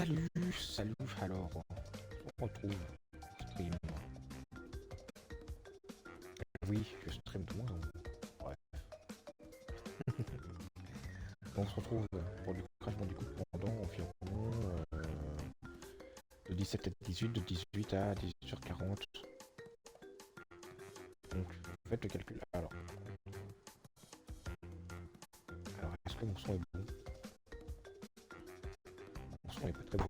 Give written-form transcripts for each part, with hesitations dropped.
Salut, salut, alors, on retrouve stream. Oui, je stream de moins en moins. Bref. On se retrouve pour du Crash Bandicoot pendant environ de 17 à 18, de 18 à 18h40. Donc, faites le calcul. Alors est-ce que mon son est bon? Mon son est pas très bon.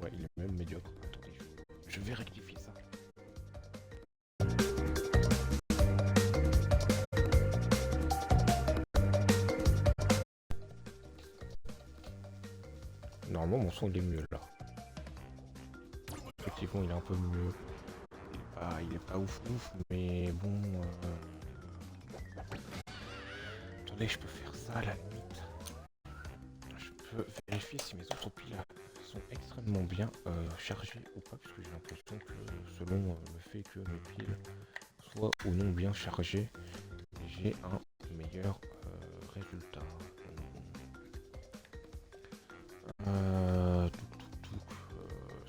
Ouais, il est même médiocre. Attendez, je vais rectifier ça. Normalement, mon son il est mieux là. Effectivement, il est un peu mieux. Il est pas ouf, mais bon. Attendez, je peux faire ça à la limite. Je peux vérifier si mes autres piles sont extrêmement bien chargées ou pas, puisque j'ai l'impression que selon le fait que mes piles soient ou non bien chargées, j'ai un meilleur résultat.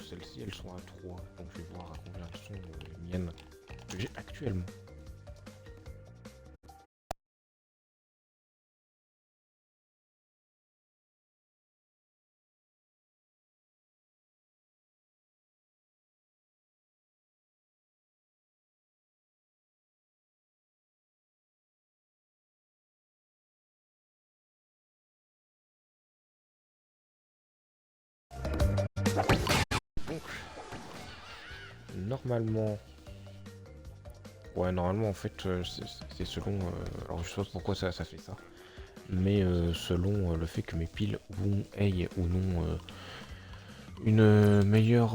Celles-ci elles sont à 3, donc je vais voir à combien sont les miennes que j'ai actuellement. Donc, normalement, ouais, normalement en fait, c'est selon. Alors je sais pas pourquoi ça fait ça, mais selon le fait que mes piles aient ou non une meilleure,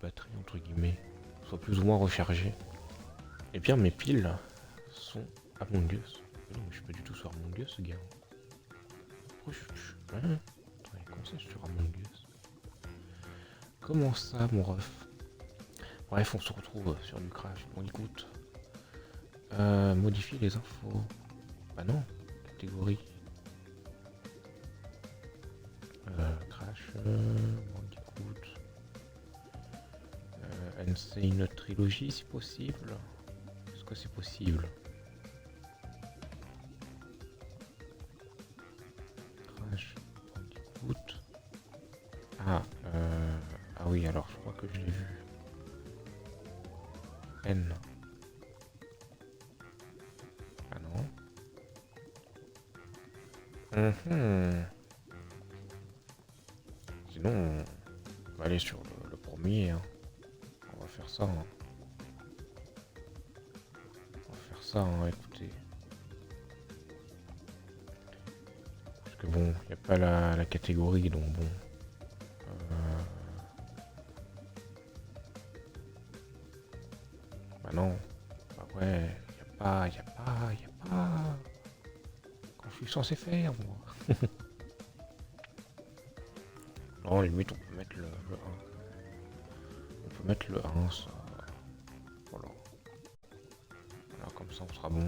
batterie entre guillemets, soit plus ou moins rechargée, et bien mes piles sont Among Us. Mais non, mais je suis pas du tout sur Among Us, gars. Pourquoi je... Hein? Attendez, comment ça je suis sur Among Us? Comment ça, mon ref? Bref, on se retrouve sur du Crash Bandicoot. Modifier les infos. Bah non, catégorie. Crash Bandicoot. C'est une trilogie si possible. Est-ce que c'est possible? Crash Bandicoot. Ah oui, alors je crois que je l'ai vu. N. Ah non. Sinon, on va aller sur le premier. Hein. On va faire ça. Hein. On va faire ça, hein, écoutez. Parce que bon, il n'y a pas la catégorie, donc bon. Bah non. Bah ouais, y a pas. Quand je suis censé faire, moi. Non, limite, on peut mettre le 1. On peut mettre le 1, ça. Voilà. Voilà, comme ça, on sera bon.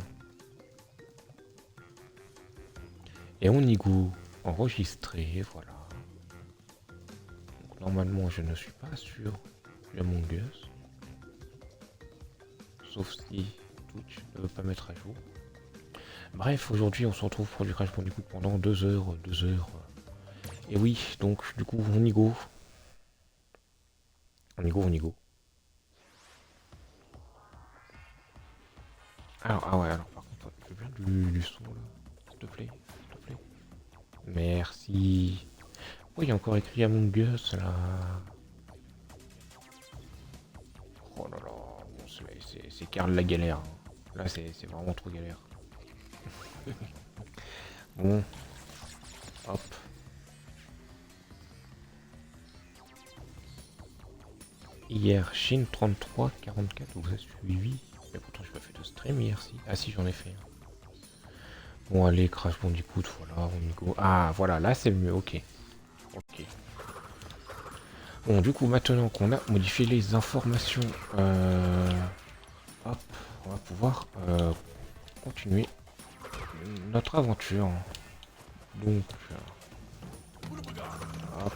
Et on y go. Enregistrer, voilà. Donc, normalement, je ne suis pas sur Among Us. Sauf si Twitch ne veut pas mettre à jour. Bref, aujourd'hui, on se retrouve pour du Crash Bandicoot pendant 2 heures. Et oui, donc, du coup, on y go. On y go. Alors, ah ouais, alors par contre, je veux bien du son là. S'il te plaît. Merci. Oh, il y a encore écrit Among Us là. Oh là là, bon, c'est Carl la galère. Là, c'est vraiment trop galère. Bon, hop. Hier, Chine 33-44, vous avez suivi. Et pourtant, j'ai pas fait de stream hier, si. Ah si, j'en ai fait. Bon, allez, Crash Bandicoot, voilà, on y go. Ah, voilà, là, c'est mieux, ok. Bon, du coup, maintenant qu'on a modifié les informations, hop, on va pouvoir continuer notre aventure Donc, hop.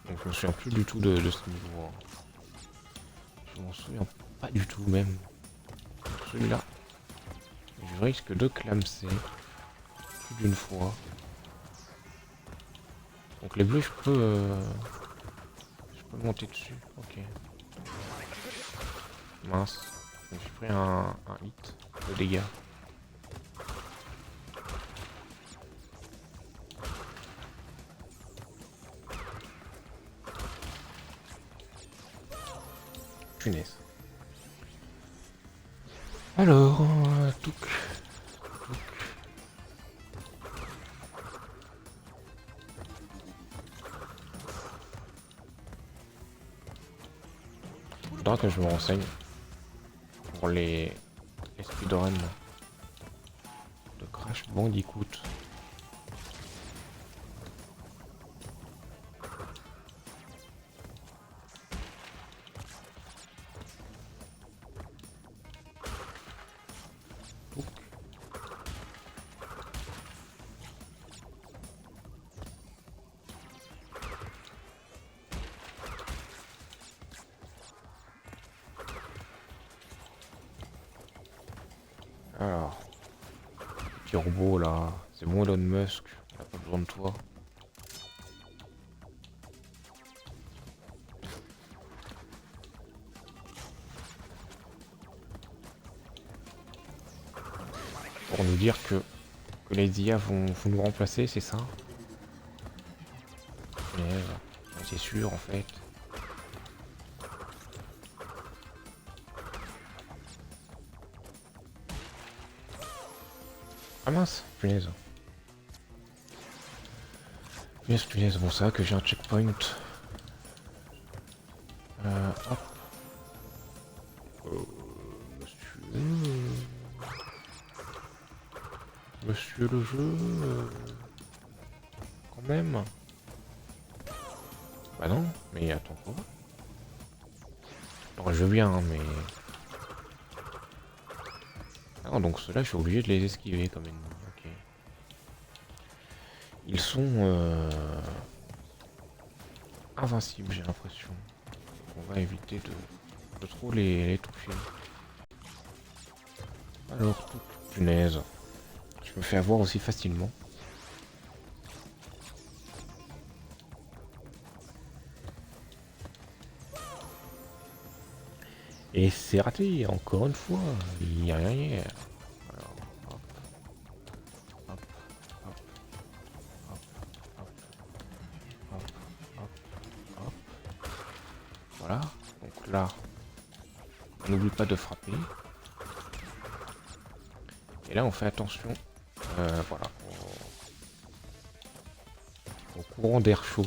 Donc je me souviens plus du tout de ce niveau. Hein. Je m'en souviens pas du tout même. Celui-là, je risque de clamser plus d'une fois. Donc les bleus, je peux monter dessus. Ok. Mince. J'ai pris un hit de dégâts. Punaise. Alors, touc. Faudra que je me renseigne pour les speedruns de Crash Bandicoot. Alors, petit robot là, c'est bon Elon Musk, on a pas besoin de toi. Pour nous dire que les IA vont nous remplacer, c'est ça? Mais c'est sûr en fait. Ah mince, punaise. Punaise, bon ça que j'ai un checkpoint. Hop. Monsieur le jeu... quand même. Bah non, mais attends quoi. Alors je veux bien, hein, mais... Ah donc ceux-là, je suis obligé de les esquiver comme ennemis. Ok. Ils sont invincibles, j'ai l'impression. On va éviter de trop les toucher. Alors, punaise. Je me fais avoir aussi facilement. Et c'est raté, encore une fois. Il n'y a rien. Alors, hop, hop, hop, hop, hop, hop, hop, hop. Voilà. Donc là, on n'oublie pas de frapper. Et là, on fait attention. Voilà. Au courant d'air chaud.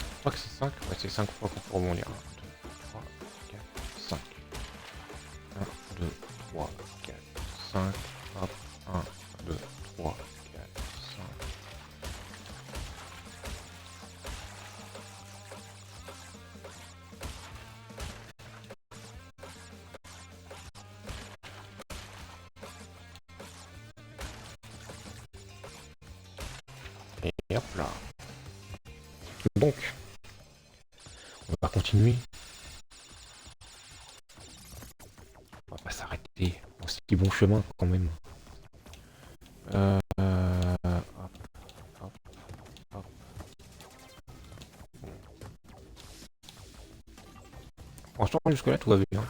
Je crois que c'est 5. Ouais, c'est 5 fois qu'on peut rebondir. 1, 2, 3, 4, 5. 1, 2, 3, 4, 5. Hop. 1, 2, 3, 4, 5. Et hop là. Donc, on va continuer. On va pas s'arrêter. On se dit bon chemin quand même. Hop, hop, hop. Franchement, jusque là, tout va bien.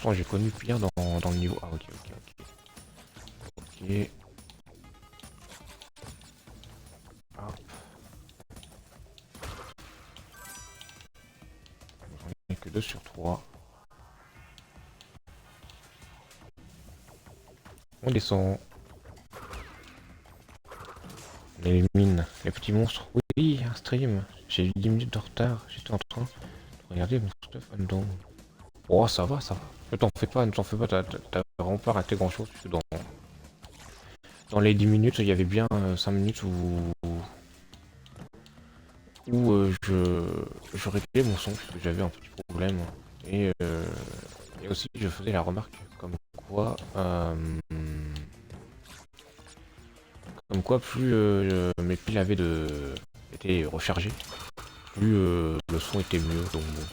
pourtant j'ai connu pire dans le niveau. Ah ok. Ok. Hop. J'en ai que 2 sur 3. On descend. On élimine les petits monstres. Oui, un stream. J'ai eu 10 minutes de retard. J'étais en train de regarder mon stuff random. Oh, ça va. Ne t'en fais pas, t'as vraiment pas raté grand chose. Parce que dans les 10 minutes, il y avait bien 5 minutes où je réglais mon son, parce que j'avais un petit problème. Et aussi, je faisais la remarque comme quoi. Comme quoi, plus mes piles étaient rechargées, plus le son était mieux. Donc bon.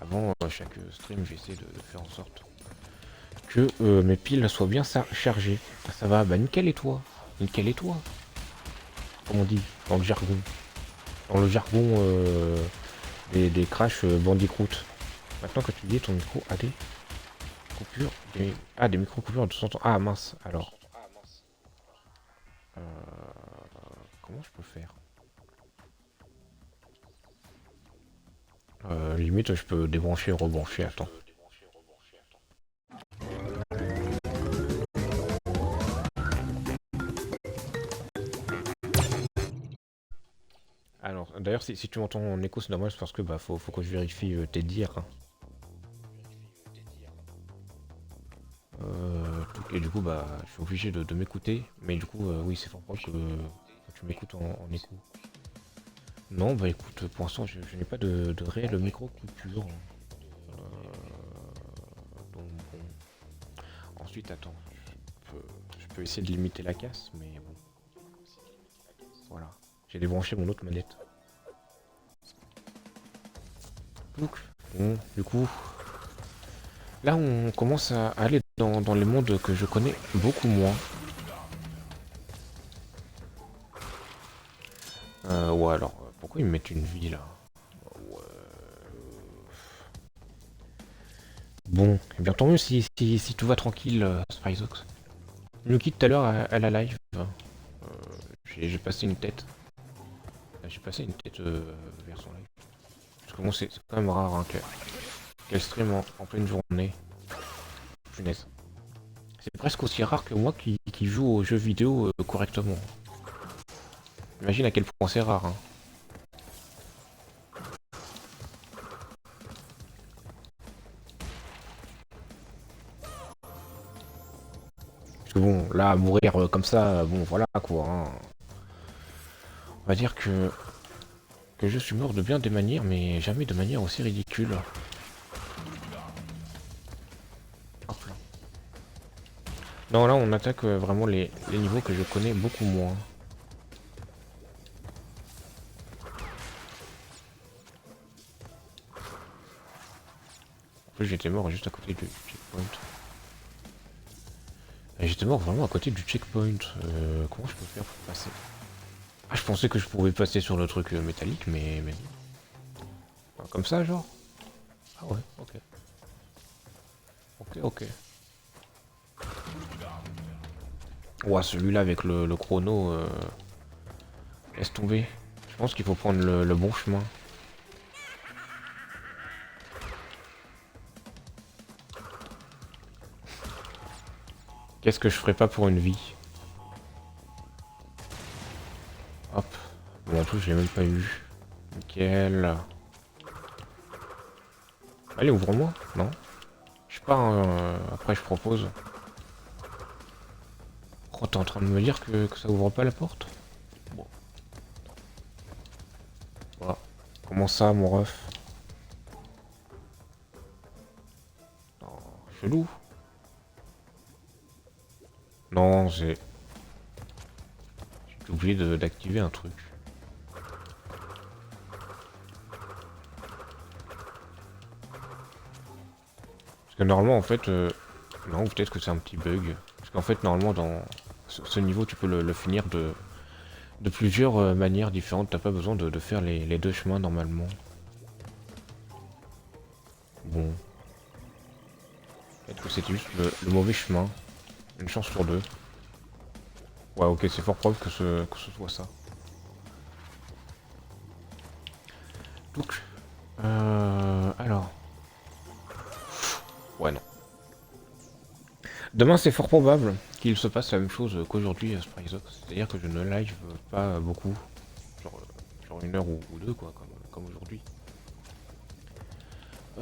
Avant chaque stream, j'essaie de faire en sorte que mes piles soient bien chargées. Ça va, bah nickel et toi. Nickel et toi. Comme on dit dans le jargon. Dans le jargon des crash bandicoot. Maintenant que tu dis ton micro a des coupures. Des micro-coupures de 200 ans. Ah mince, alors. Comment je peux faire? Limite, je peux débrancher et rebrancher, attends. Alors, d'ailleurs, si tu m'entends en écho, c'est normal, c'est parce que bah faut que je vérifie tes dires. Et du coup, bah, je suis obligé de m'écouter, mais du coup, oui, c'est fort probable que tu m'écoutes en écho. Non, bah écoute, pour l'instant, je n'ai pas de réelle micro-coupure. Donc bon. Ensuite, attends, je peux essayer de limiter la casse, mais bon. Voilà. J'ai débranché mon autre manette. Donc, bon, du coup, là on commence à aller dans les mondes que je connais beaucoup moins. Ouais, alors, pourquoi ils me mettent une vie là? Ouais. Bon, eh bien tant mieux si tout va tranquille, Spyzox. Je nous quitte tout à l'heure à la live. J'ai passé une tête. J'ai passé une tête vers son live. Parce que bon, c'est quand même rare hein, qu'elle stream en pleine journée. Punaise. C'est presque aussi rare que moi qui joue aux jeux vidéo correctement. Imagine à quel point c'est rare. Hein. Parce que bon, là, mourir comme ça, bon, voilà quoi. Hein. On va dire que je suis mort de bien des manières, mais jamais de manière aussi ridicule. Hop là. Non, là, on attaque vraiment les niveaux que je connais beaucoup moins. En plus, j'étais mort juste à côté du checkpoint. Et j'étais mort vraiment à côté du checkpoint. Comment je peux faire pour passer? Ah, je pensais que je pouvais passer sur le truc métallique, mais non. Enfin, comme ça, genre? Ah ouais, ok. Ok. Ouah, celui-là avec le chrono, laisse tomber. Je pense qu'il faut prendre le bon chemin. Qu'est-ce que je ferais pas pour une vie? Hop. Bon, en tout, je l'ai même pas eu. Nickel. Allez, ouvre-moi. Non. Je sais pas, hein, après je propose. Oh, t'es en train de me dire que ça ouvre pas la porte? Bon. Voilà. Comment ça, mon ref? Oh, chelou. Non, j'ai oublié d'activer un truc. Parce que normalement, en fait... non, peut-être que c'est un petit bug. Parce qu'en fait, normalement, dans ce niveau, tu peux le finir de plusieurs manières différentes. T'as pas besoin de faire les deux chemins, normalement. Bon. Peut-être que c'était juste le mauvais chemin. Une chance sur deux. Ouais, ok, c'est fort probable que ce soit ça. Donc, alors. Ouais, non. Demain, c'est fort probable qu'il se passe la même chose qu'aujourd'hui à Spryzox. C'est-à-dire que je ne live pas beaucoup. Genre 1 heure ou deux, quoi, comme aujourd'hui.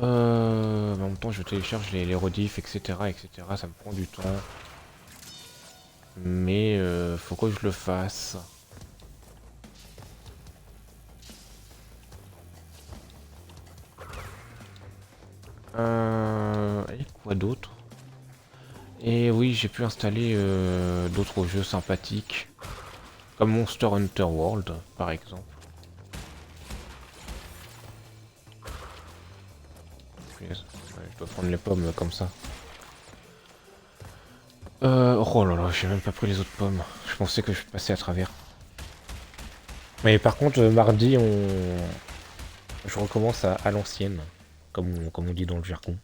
En même temps, je télécharge les rediffs, etc., etc. Ça me prend du temps. Mais faut que je le fasse. Et quoi d'autre? Et oui, j'ai pu installer d'autres jeux sympathiques, comme Monster Hunter World, par exemple. Punaise, ouais, je dois prendre les pommes comme ça. Oh là là, j'ai même pas pris les autres pommes. Je pensais que je passais à travers. Mais par contre, mardi, je recommence à l'ancienne, comme on dit dans le jargon.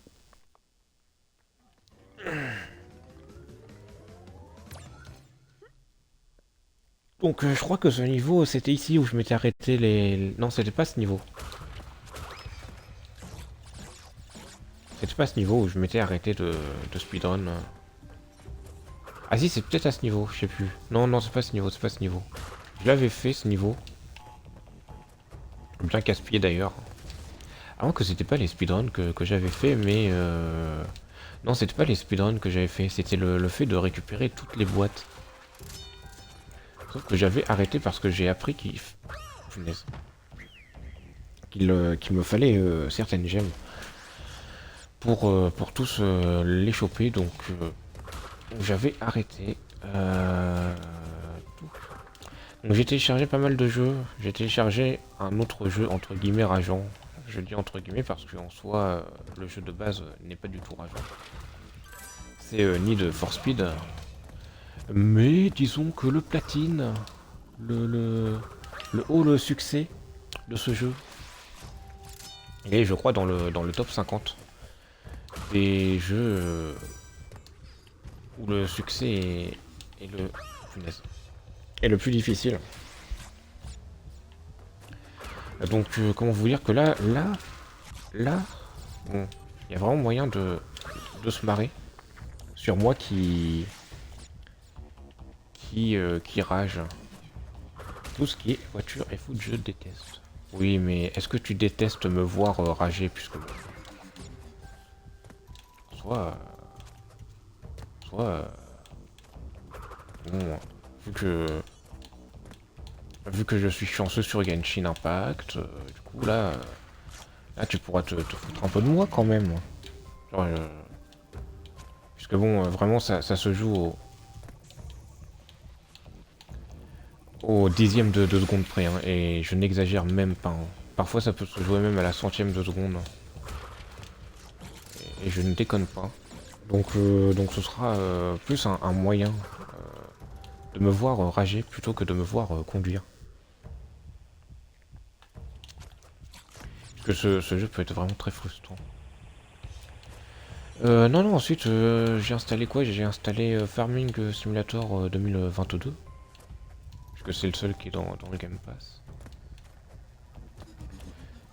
Donc je crois que ce niveau, c'était ici où je m'étais arrêté les... Non, c'était pas ce niveau. C'était pas ce niveau où je m'étais arrêté de speedrun. Ah si, c'est peut-être à ce niveau, je sais plus. Non, non, c'est pas ce niveau, c'est pas ce niveau. Je l'avais fait ce niveau. Bien casse-pied d'ailleurs. Avant que c'était pas les speedruns que j'avais fait, mais non, c'était pas les speedruns que j'avais fait, c'était le fait de récupérer toutes les boîtes. Sauf que j'avais arrêté parce que j'ai appris qu'il... Punaise. Qu'il me fallait certaines gemmes pour tous les choper, donc j'avais arrêté. Tout. Donc j'ai téléchargé pas mal de jeux, j'ai téléchargé un autre jeu entre guillemets rageant. Je dis entre guillemets parce qu'en soi, le jeu de base n'est pas du tout rageant. C'est Need for Speed. Mais disons que le platine, le haut succès de ce jeu, et je crois dans le top 50 des jeux où le succès est le... Punaise. Est le plus difficile. Donc comment vous dire que là, bon, il y a vraiment moyen de se marrer sur moi qui rage. Tout ce qui est voiture et foot, je déteste. Oui, mais est-ce que tu détestes me voir rager puisque soit bon, vu que je suis chanceux sur Genshin Impact, du coup là tu pourras te foutre un peu de moi quand même. Genre, puisque bon, vraiment ça se joue au dixième de seconde près, hein, et je n'exagère même pas. Hein. Parfois ça peut se jouer même à la centième de seconde. Et je ne déconne pas. Donc ce sera plus un moyen de me voir rager plutôt que de me voir conduire. Parce que ce jeu peut être vraiment très frustrant. Non, non, ensuite j'ai installé quoi? J'ai installé Farming Simulator 2022. Parce que c'est le seul qui est dans le Game Pass.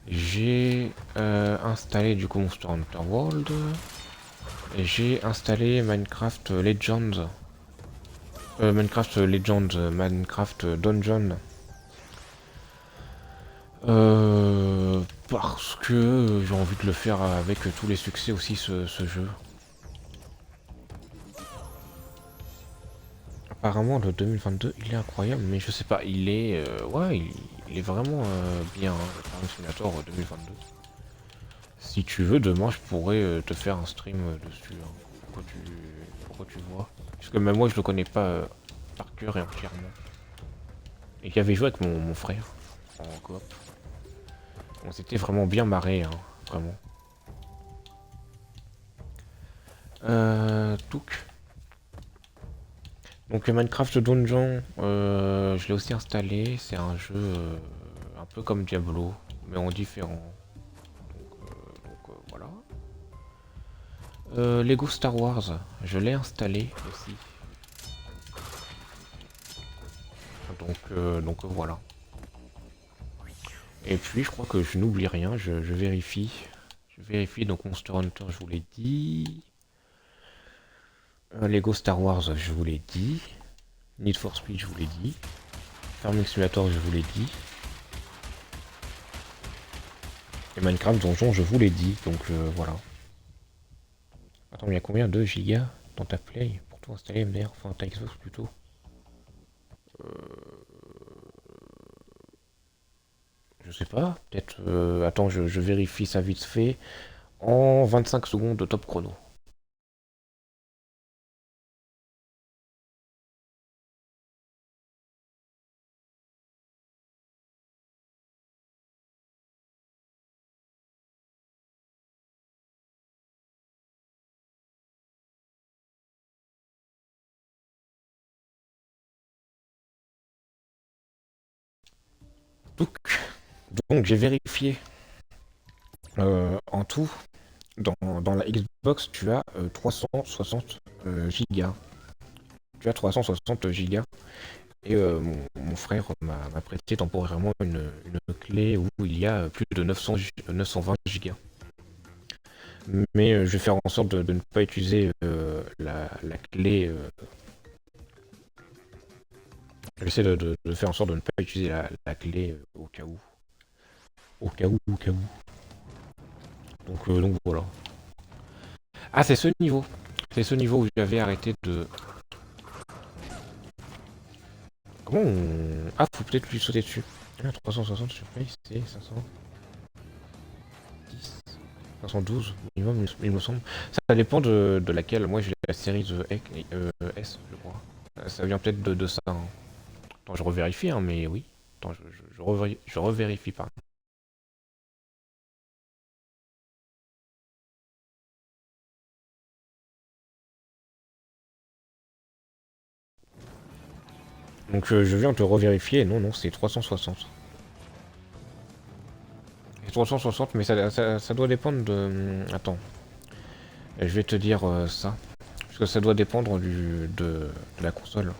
J'ai installé du coup Monster Hunter World. Et j'ai installé Minecraft Legends. Minecraft Legends, Minecraft Dungeon. Parce que j'ai envie de le faire avec tous les succès aussi ce jeu. Apparemment le 2022 il est incroyable, mais je sais pas, il est ouais il est vraiment bien, hein, le Farming Simulator 2022. Si tu veux, demain je pourrais te faire un stream dessus, hein, pour que tu vois. Parce que même moi je le connais pas par cœur et entièrement. Et j'y avais joué avec mon frère en coop. On s'était vraiment bien marré, hein, vraiment. Touk. Donc Minecraft Dungeon, je l'ai aussi installé. C'est un jeu un peu comme Diablo, mais en différent. Donc voilà. Lego Star Wars, je l'ai installé aussi. Donc voilà. Et puis je crois que je n'oublie rien, je vérifie. Je vérifie, donc Monster Hunter je vous l'ai dit. Lego Star Wars je vous l'ai dit. Need for Speed je vous l'ai dit. Farming Simulator je vous l'ai dit. Et Minecraft Donjon je vous l'ai dit, donc voilà. Attends, il y a combien de gigas dans ta Play pour tout installer MDR, enfin ta Xbox plutôt. Je sais pas, peut-être... attends, je vérifie ça vite fait. En 25 secondes de top chrono. Donc j'ai vérifié. En tout, dans la Xbox, tu as 360 gigas. Tu as 360 gigas. Et mon frère m'a prêté temporairement une clé où il y a plus de 920 gigas. Mais je vais faire en sorte de ne pas utiliser la clé. J'essaie de faire en sorte de ne pas utiliser la clé au cas où. Au cas où, au cas où. Donc voilà. Ah, c'est ce niveau. C'est ce niveau où j'avais arrêté de... Comment on... Ah, faut peut-être lui sauter dessus. Ah, 360 sur Play, c'est 510, 512 minimum, il me semble. Ça dépend de laquelle. Moi, j'ai la série S, je crois. Ça vient peut-être de ça. Hein. Attends, je revérifie, hein, mais oui. Attends, je revérifie, pardon. Donc je viens de revérifier, non, c'est 360. C'est 360, mais ça doit dépendre de... Attends. Je vais te dire ça. Parce que ça doit dépendre de la console.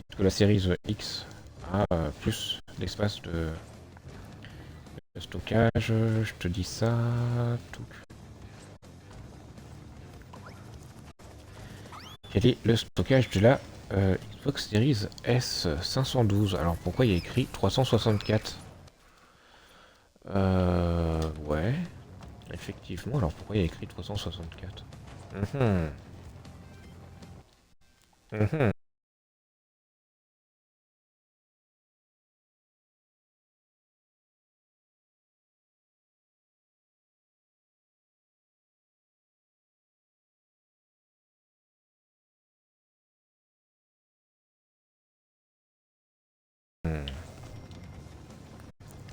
Parce que la série X a plus d'espace de stockage. Je te dis ça. Tout. Quel est le stockage de la Xbox Series S 512? Alors pourquoi il y a écrit 364? Ouais. Effectivement, alors pourquoi il y a écrit 364? Mhm. Mhm.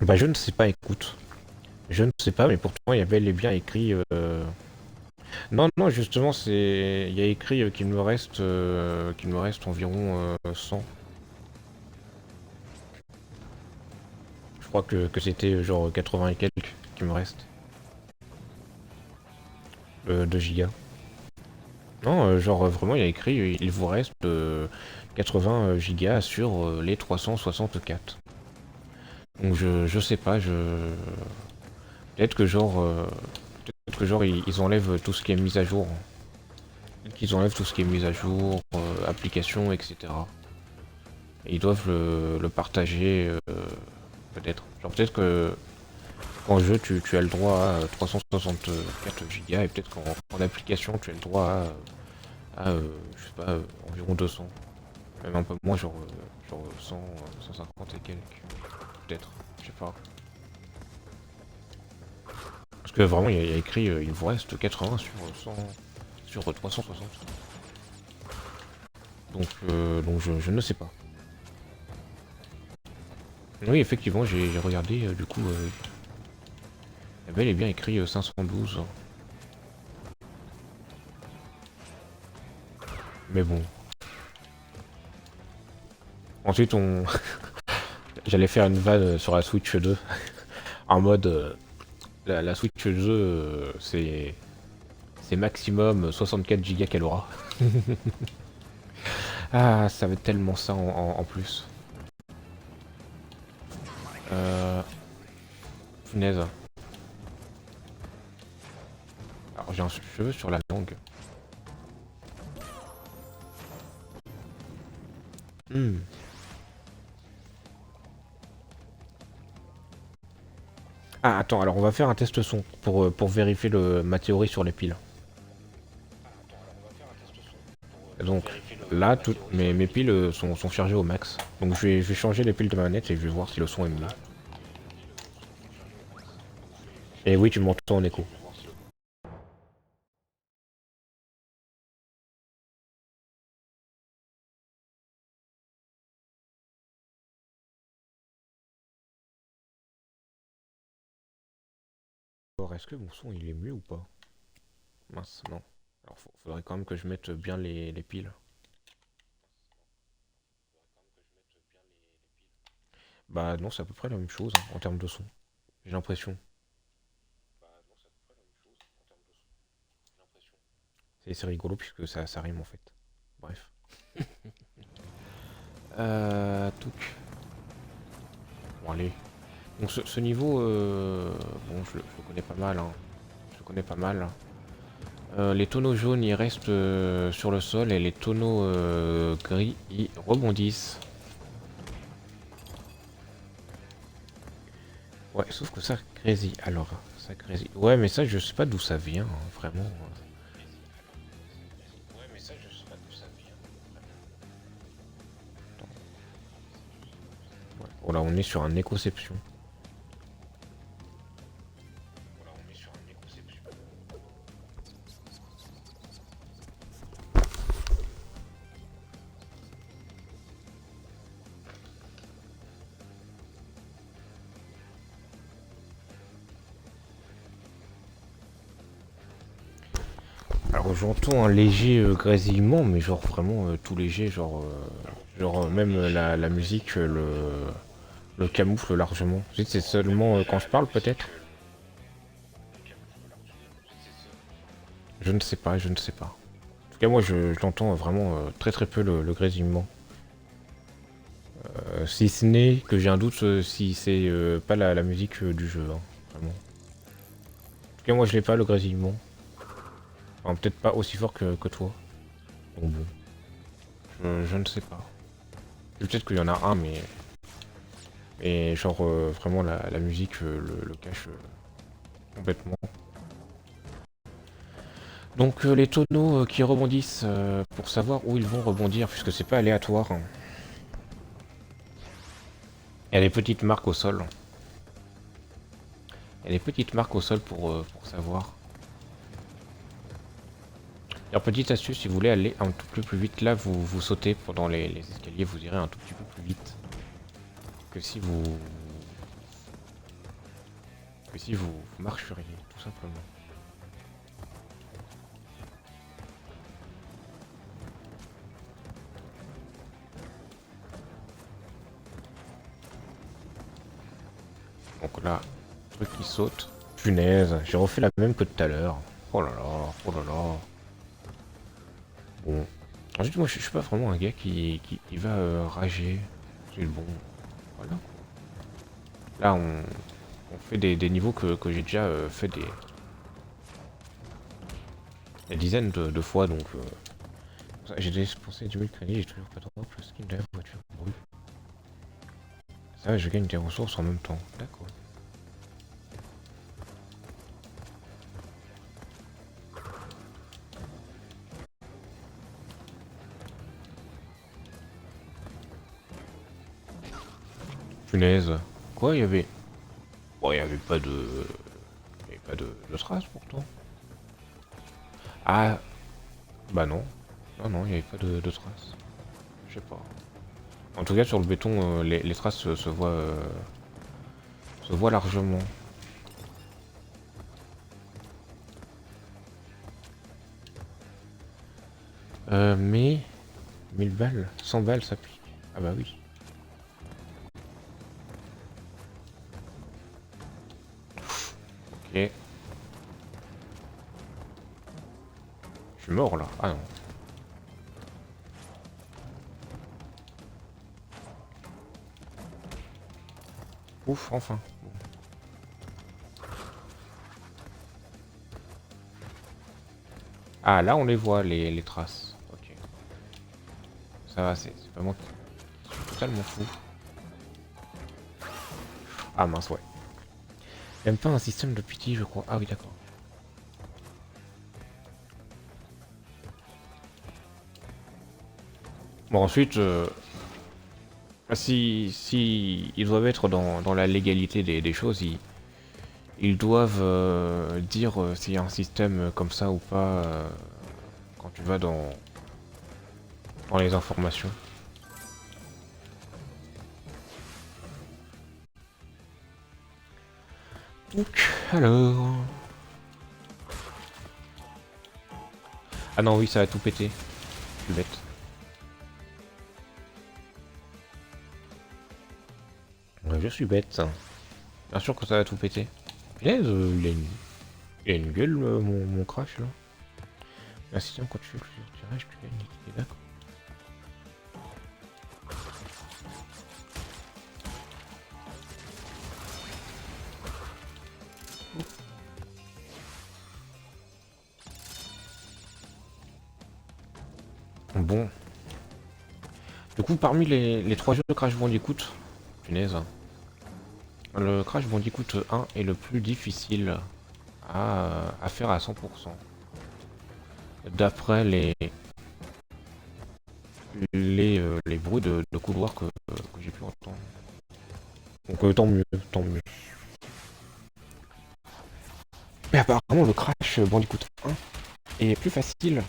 Bah je ne sais pas, écoute. Je ne sais pas, mais pourtant il y avait les bien écrit... Non, non, justement, c'est... Il y a écrit qu'il me reste environ 100. Je crois que c'était genre 80 et quelques qui me reste. De gigas. Non, genre vraiment, il y a écrit, il vous reste 80 gigas sur les 364. Donc je sais pas, peut-être que genre... peut-être que genre ils enlèvent tout ce qui est mis à jour. Qu'ils enlèvent tout ce qui est mis à jour, applications, etc. Et ils doivent le partager, peut-être. Genre peut-être que qu'en jeu tu as le droit à 364 gigas et peut-être qu'en application tu as le droit je sais pas, environ 200. Même un peu moins, genre 100, 150 et quelques. Peut-être, je sais pas. Parce que vraiment il y a écrit il vous reste 80 sur 100, sur 360. Donc je ne sais pas. Oui, effectivement, j'ai regardé, du coup, il y avait bien écrit 512. Mais bon. Ensuite, j'allais faire une vanne sur la Switch 2. En mode, la Switch 2, c'est C'est maximum 64 gigas qu'elle aura. Ah, ça va être tellement ça en plus. Punaise. Alors j'ai un cheveu sur la langue. Hmm. Ah attends, alors on va faire un test son pour vérifier ma théorie sur les piles. Donc là, toutes mes piles sont chargées au max. Donc je vais changer les piles de ma manette et je vais voir si le son est mieux. Et oui, tu m'entends en écho. Alors est-ce que mon son il est mieux ou pas? Mince, non. Alors faudrait quand même que je mette bien les piles. Bah non, c'est à peu près la même chose hein, en termes de son. J'ai l'impression. C'est rigolo puisque ça rime en fait. Bref. Touc. Bon allez. Donc ce niveau, bon je le connais pas mal. Hein. Je le connais pas mal. Les tonneaux jaunes ils restent sur le sol et les tonneaux gris ils rebondissent. Ouais, sauf que ça grésille. Alors, ça grésille. Ouais, mais ça je sais pas d'où ça vient, hein, vraiment. Ouais, mais ça je sais pas d'où ça vient. Ouais. Oh là, on est sur un écoception. Alors j'entends un léger grésillement, mais genre vraiment tout léger, genre même la musique le camoufle largement. C'est seulement quand je parle peut-être. Je ne sais pas, je ne sais pas. En tout cas moi je l'entends vraiment très très peu le grésillement. Si ce n'est que j'ai un doute si c'est pas la musique du jeu, hein, vraiment. En tout cas moi je l'ai pas le grésillement. Enfin, peut-être pas aussi fort que toi. Donc bon, je ne sais pas. Peut-être qu'il y en a un, mais genre vraiment la musique le cache complètement. Donc les tonneaux qui rebondissent pour savoir où ils vont rebondir, puisque c'est pas aléatoire. Hein. Il y a des petites marques au sol. Il y a des petites marques au sol pour savoir. Alors petite astuce, si vous voulez aller un tout petit peu plus vite, là vous sautez pendant les escaliers, vous irez un tout petit peu plus vite que si vous marcheriez, tout simplement. Donc là, truc qui saute. Punaise, j'ai refait la même que tout à l'heure. Oh là là, oh là là. Bon. Ensuite, moi, je suis pas vraiment un gars qui va rager. C'est bon. Voilà. Là, on fait des niveaux que j'ai déjà fait des dizaines de fois, donc... j'ai dépensé 10 000 crédits, j'ai toujours pas de le skin de la voiture brûle. Ça va, je gagne des ressources en même temps. D'accord. Punaise. Quoi, il y avait... Bon, il y avait pas de... Il y avait pas de traces, pourtant. Ah, bah non. Non, non, il n'y avait pas de traces. Je sais pas. En tout cas, sur le béton, les traces se voient largement. Mais 1000 balles, 100 balles, ça pique. Ah bah oui. Ok. Je suis mort là. Ah non. Ouf, enfin. Bon. Ah là on les voit les traces. Ok. Ça va, c'est pas moi qui suis totalement fou. Ah mince, ouais. Même pas un système de pitié, je crois. Ah oui, d'accord. Bon, ensuite, si ils doivent être dans la légalité des choses, ils doivent dire s'il y a un système comme ça ou pas quand tu vas dans les informations. Donc, alors... Ah non, oui, ça va tout péter. Je suis bête. Ouais, je suis bête. Bien sûr que ça va tout péter. Punaise, il a une gueule, mon crash, là. Un système, quand tu fais plusieurs tirages, tu gagnes liquidé, d'accord. Bon. Du coup, parmi les trois jeux de Crash Bandicoot, punaise, le Crash Bandicoot 1 est le plus difficile à faire à 100%. D'après les bruits de couloir que j'ai pu entendre. Donc tant mieux, tant mieux. Mais apparemment le Crash Bandicoot 1 est plus facile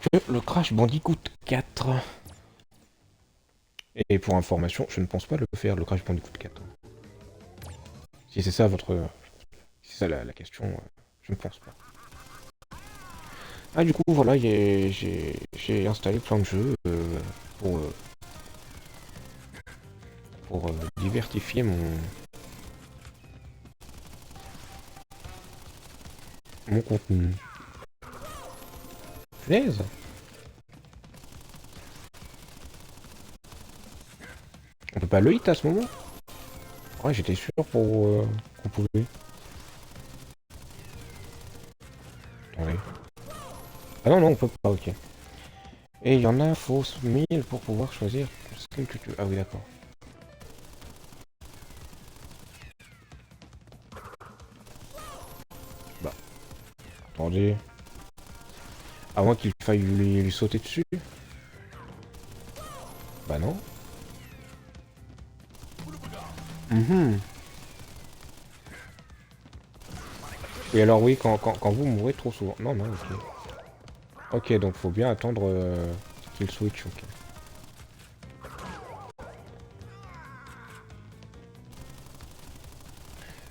que le Crash Bandicoot 4. Et pour information, je ne pense pas le faire, le Crash Bandicoot 4. Si c'est ça votre... Si c'est ça la question, je ne pense pas. Ah du coup voilà, j'ai installé plein de jeux pour diversifier mon contenu. Punaise! On peut pas le hit à ce moment? Ouais, j'étais sûr qu'on pouvait. Attendez. Ah non, non, on peut pas, ok. Et il y en a, faut 1000 pour pouvoir choisir ce que tu veux. Ah oui, d'accord. Bah, attendez. À moins qu'il faille lui sauter dessus. Bah non. Mhm. Et alors oui, quand vous mourrez trop souvent. Non, non, ok. Ok, donc faut bien attendre qu'il switch, ok.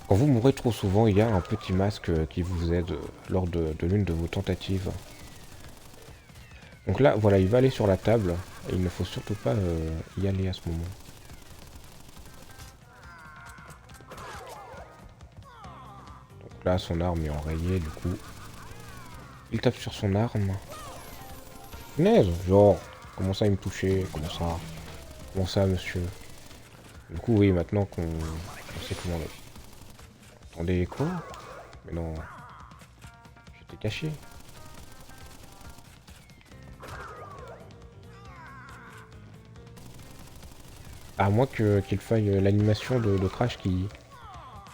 Quand vous mourrez trop souvent, il y a un petit masque qui vous aide lors de l'une de vos tentatives. Donc là, voilà, il va aller sur la table. Et il ne faut surtout pas y aller à ce moment. Donc là, son arme est enrayée, du coup. Il tape sur son arme. Punaise, genre, comment ça il me touchait? Comment ça? Comment ça, monsieur? Du coup, oui, maintenant qu'on sait comment... Attendez, quoi? Mais non, j'étais caché. À moins qu'il faille l'animation de Crash qui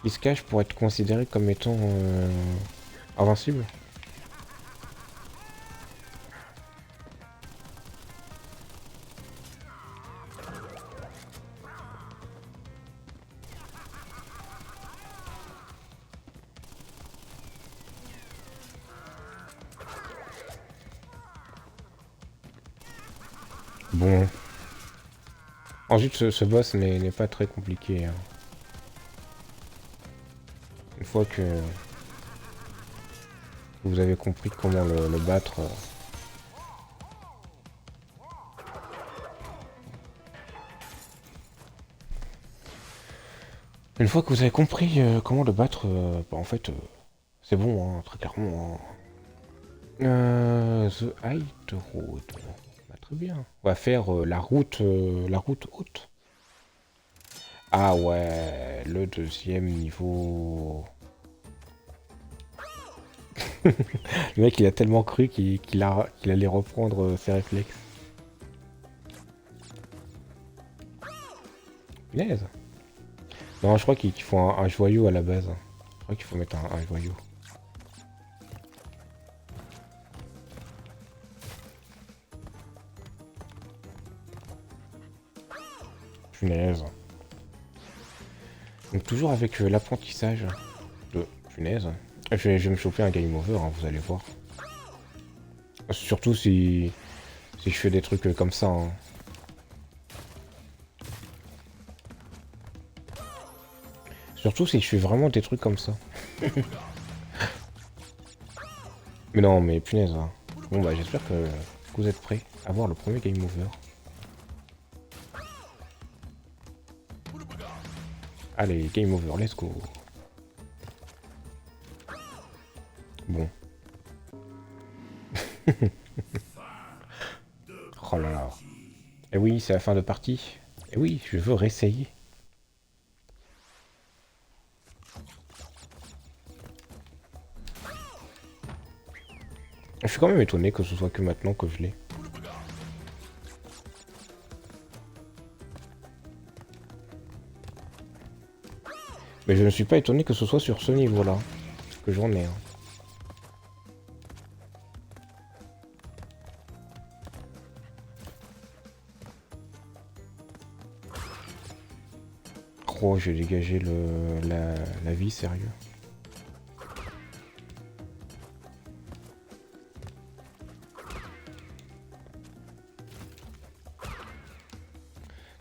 se cache pour être considéré comme étant invincible. Bon. Ensuite, ce boss n'est pas très compliqué. Hein. Une fois que vous avez compris comment le battre... Une fois que vous avez compris comment le battre, bah, en fait, c'est bon, hein, très clairement. Hein. The Height Road. Bah, très bien. On va faire la route haute. Ah ouais, le deuxième niveau. Le mec, il a tellement cru qu'il allait reprendre ses réflexes. Punaise. Non, je crois qu'il faut un joyau à la base. Je crois qu'il faut mettre un joyau. Punaise. Donc toujours avec l'apprentissage de punaise. Je vais me choper un game over, hein, vous allez voir. Surtout si je fais des trucs comme ça. Hein. Surtout si je fais vraiment des trucs comme ça. Mais non, mais punaise. Hein. Bon bah j'espère que vous êtes prêts à voir le premier game over. Allez, game over, let's go. Bon. Oh là là. Eh oui, c'est la fin de partie. Eh oui, je veux réessayer. Je suis quand même étonné que ce soit que maintenant que je l'ai. Mais je ne suis pas étonné que ce soit sur ce niveau-là que j'en ai. Hein. Oh, j'ai dégagé la vie, sérieux.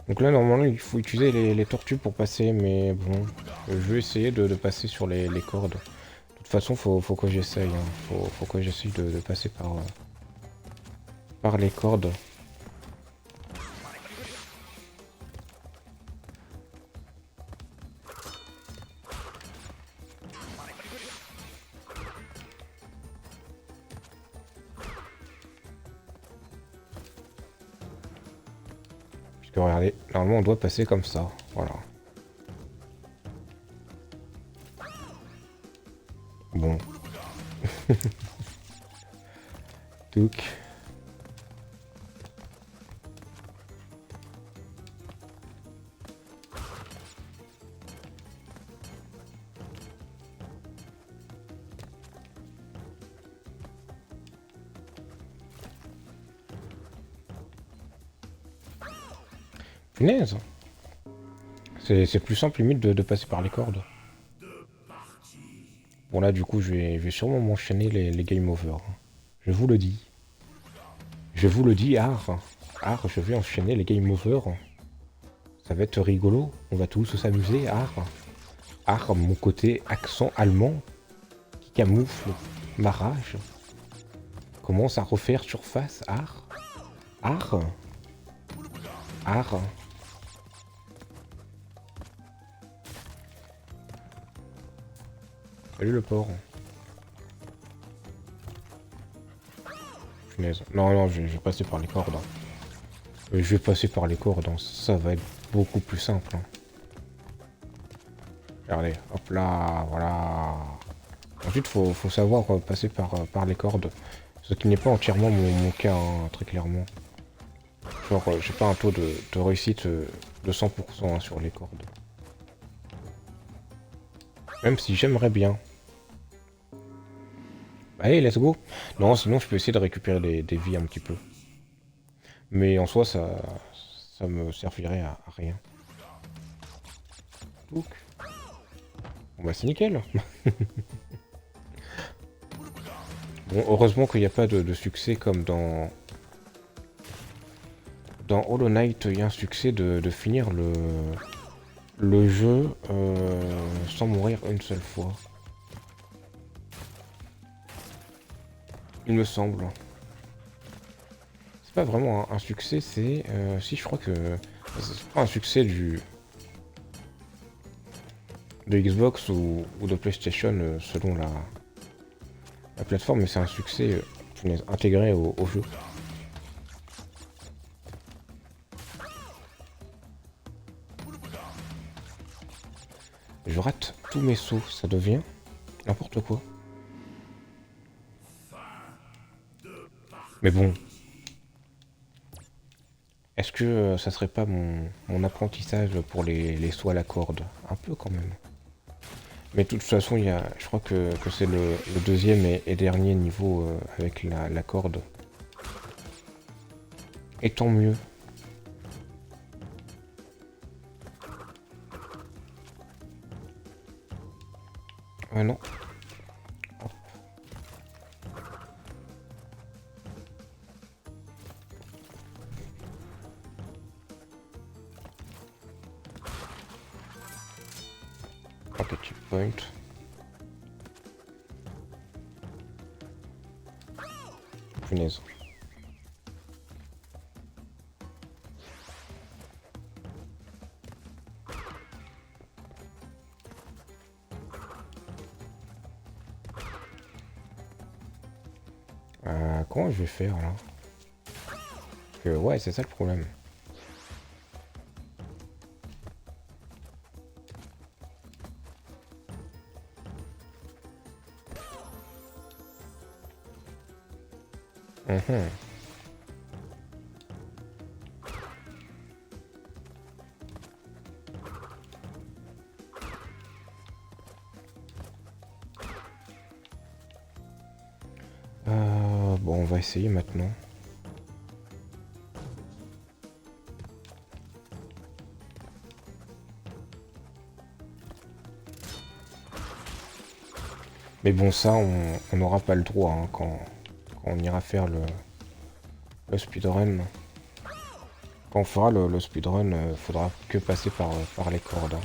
Donc là, normalement, il faut utiliser les tortues pour passer, mais bon, je vais essayer de passer sur les cordes. De toute façon, faut que j'essaye. Hein. Faut que j'essaye de passer par les cordes. Puisque regardez, normalement, on doit passer comme ça. Voilà. Bon. Touc. Punaise. C'est plus simple limite de passer par les cordes. Bon là du coup je vais sûrement m'enchaîner les game over. Je vous le dis. Je vous le dis, je vais enchaîner les game over. Ça va être rigolo. On va tous s'amuser, mon côté accent allemand qui camoufle ma rage. Commence à refaire surface, art. Salut le porc. Punaise. Non, je vais passer par les cordes. Hein. Je vais passer par les cordes. Hein. Ça va être beaucoup plus simple. Hein. Regardez, hop là, voilà. Ensuite, faut savoir passer par les cordes. Ce qui n'est pas entièrement mon cas, hein, très clairement. Genre, j'ai pas un taux de réussite de 100% hein, sur les cordes. Même si j'aimerais bien. Allez, let's go. Non, sinon je peux essayer de récupérer des vies un petit peu. Mais en soi, ça me servirait à rien. Bon bah c'est nickel. Bon, heureusement qu'il n'y a pas de succès comme dans Hollow Knight, il y a un succès de finir le jeu sans mourir une seule fois. Il me semble. C'est pas vraiment un succès, c'est... si, je crois que... C'est pas un succès de Xbox ou de PlayStation selon la plateforme, mais c'est un succès punaise, intégré au jeu. Je rate tous mes sauts, ça devient n'importe quoi. Mais bon. Est-ce que ça serait pas mon apprentissage pour les sauts à la corde? Un peu quand même. Mais de toute façon, je crois que c'est le deuxième et dernier niveau avec la corde. Et tant mieux. Ouais, non. Hop. Ok, checkpoint. Punaise. Comment je vais faire là? Parce que ouais, c'est ça le problème. Mhm. Bon, on va essayer maintenant. Mais bon, ça, on n'aura pas le droit hein, quand on ira faire le speedrun. Quand on fera le speedrun, faudra que passer par les cordes. Hein.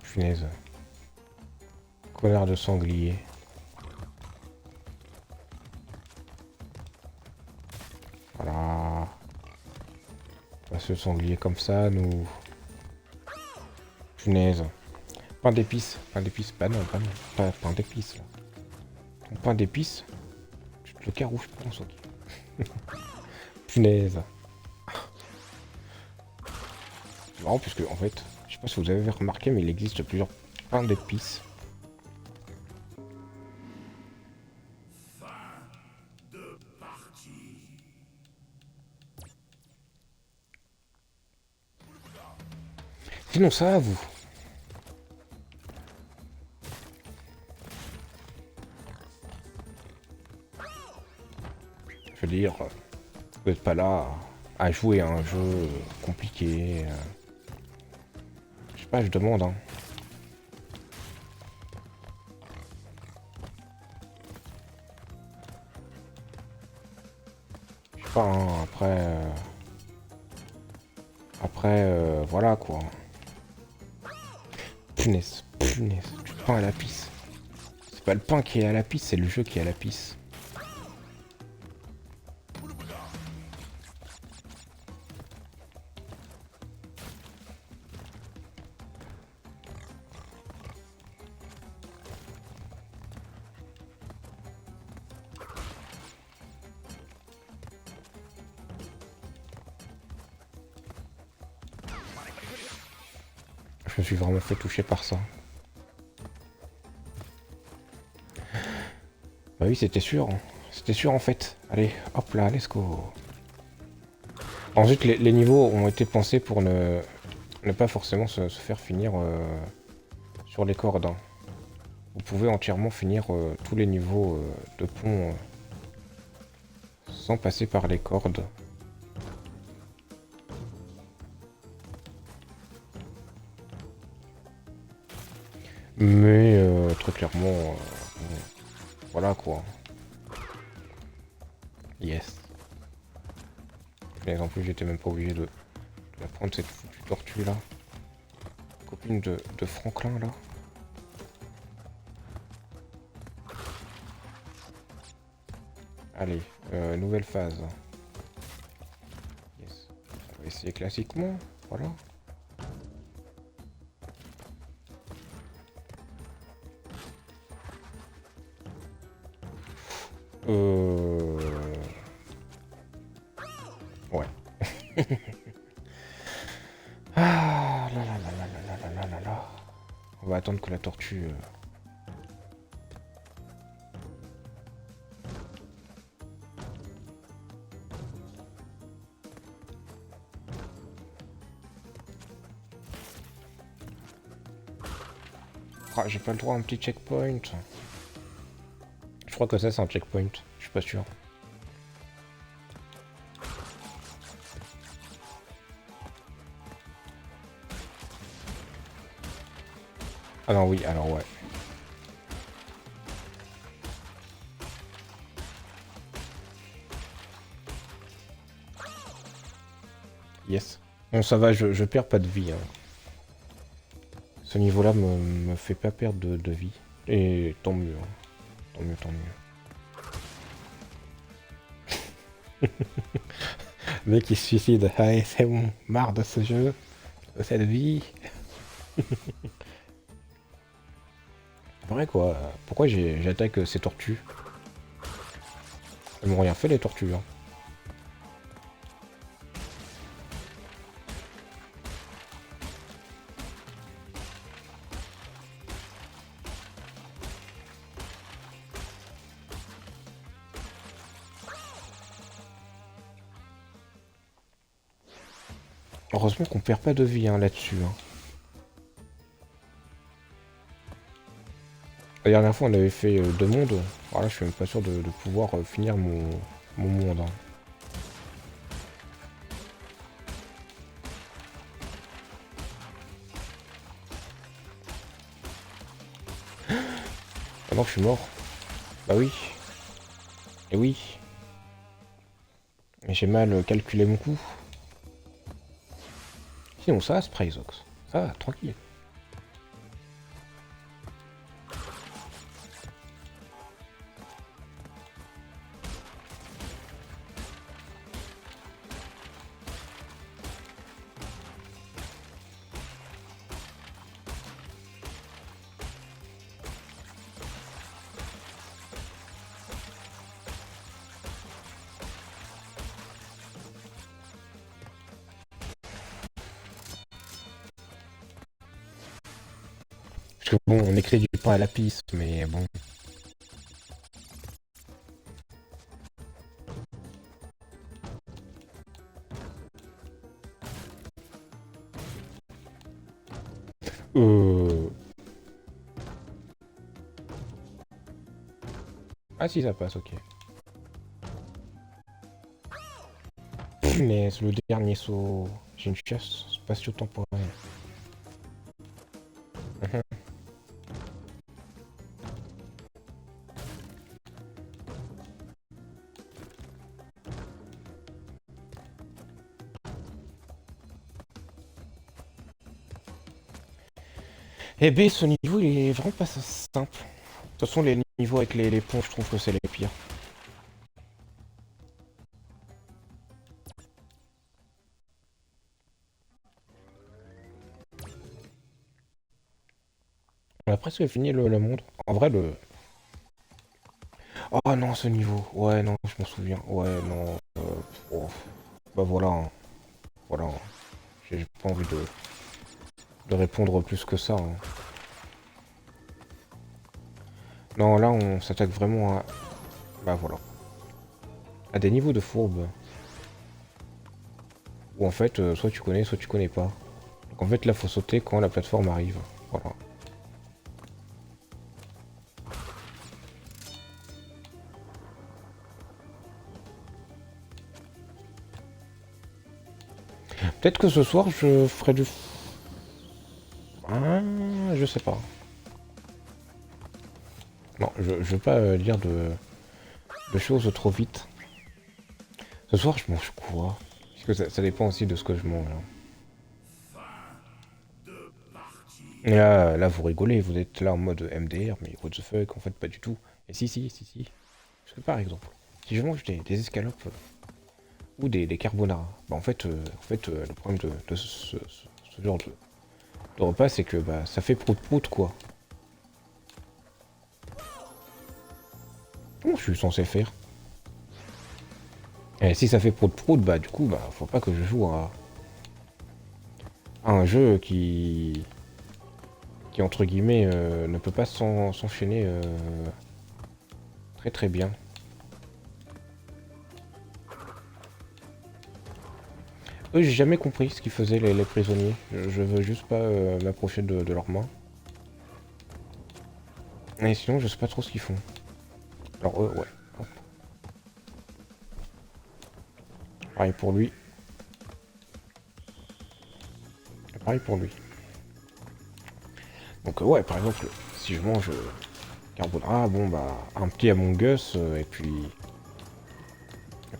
Punaise. Connard de sanglier. Voilà. Passer le sanglier comme ça, nous... Punaise. Pain d'épices. Pain d'épices. Bah non, pas non. Pas pain d'épices, là. Ton pain d'épices, tu te le carouges, je pense, ok. Punaise. C'est marrant, puisque, en fait, je sais pas si vous avez remarqué, mais il existe plusieurs pains d'épices. Sinon, ça va, vous. Je veux dire, vous n'êtes pas là à jouer à un jeu compliqué. Je sais pas, je demande, hein. Je sais pas, hein, après, voilà, quoi. Punaise, punaise, du pain à la pisse. C'est pas le pain qui est à la pisse, c'est le jeu qui est à la pisse. Je me suis vraiment fait toucher par ça. Bah oui, c'était sûr. C'était sûr en fait. Allez, hop là, let's go. Ensuite, les niveaux ont été pensés pour ne pas forcément se faire finir sur les cordes. Hein. Vous pouvez entièrement finir tous les niveaux de pont sans passer par les cordes. Mais très clairement, voilà quoi. Yes. Mais en plus, j'étais même pas obligé de la prendre cette foutue tortue là. Copine de Franklin là. Allez, nouvelle phase. Yes. On va essayer classiquement, voilà. Ouais. Ah là là là là là là là là là. On va attendre que la tortue... Ah, j'ai pas le droit à un petit checkpoint. Je crois que ça c'est un checkpoint, je suis pas sûr. Ah non oui, alors ouais. Yes. Bon ça va, je perds pas de vie. Hein. Ce niveau-là me fait pas perdre de vie. Et tant mieux. Hein. Tant mieux, tant mieux. Le mec il se suicide. Allez, c'est bon, marre de ce jeu, de cette vie. Vrai quoi, pourquoi j'attaque ces tortues? Elles m'ont rien fait les tortues. Hein. Heureusement qu'on perd pas de vie hein, là-dessus. Hein. La dernière fois on avait fait deux mondes. Voilà, je suis même pas sûr de pouvoir finir mon monde. Hein. Ah non, je suis mort. Bah oui. Et oui. Mais j'ai mal calculé mon coup. Sinon ça va, Sprayzox. Ça va, tranquille. Parce que bon, on écrit du pain à la pisse, mais bon. Euh... Ah si, ça passe, ok. Punaise, le dernier saut. J'ai une chasse spatio-temporelle. Mhm. Eh ben, ce niveau, il est vraiment pas simple. De toute façon, les niveaux avec les ponts, je trouve que c'est les pires. On a presque fini le monde. En vrai, le... Oh non, ce niveau. Ouais, non, je m'en souviens. Ouais, non. Oh. Bah voilà. Hein. Voilà. Hein. J'ai pas envie de répondre plus que ça. Hein. Non, là, on s'attaque vraiment à... Bah voilà. À des niveaux de fourbe. Où en fait, soit tu connais, soit tu connais pas. Donc en fait, là, faut sauter quand la plateforme arrive. Voilà. Peut-être que ce soir, je ferai du... Ah, je sais pas. Non, je veux pas lire de choses trop vite. Ce soir, je mange quoi? Parce que ça dépend aussi de ce que je mange. Hein. Et là, vous rigolez, vous êtes là en mode MDR, mais what the fuck, en fait, pas du tout. Et si. Parce que par exemple, si je mange des escalopes ou des carbonara, bah le problème de ce genre de repas, c'est que bah, ça fait prout-prout, quoi. Comment je suis censé faire? Et si ça fait prout, bah du coup, bah faut pas que je joue à un jeu qui entre guillemets ne peut pas s'enchaîner très très bien. Eux, j'ai jamais compris ce qu'ils faisaient les prisonniers. Je veux juste pas m'approcher de leurs mains. Et sinon, je sais pas trop ce qu'ils font. Alors eux, ouais. Hop. Pareil pour lui. Pareil pour lui. Donc ouais, par exemple, si je mange carbonara, bon bah un petit Among Us et puis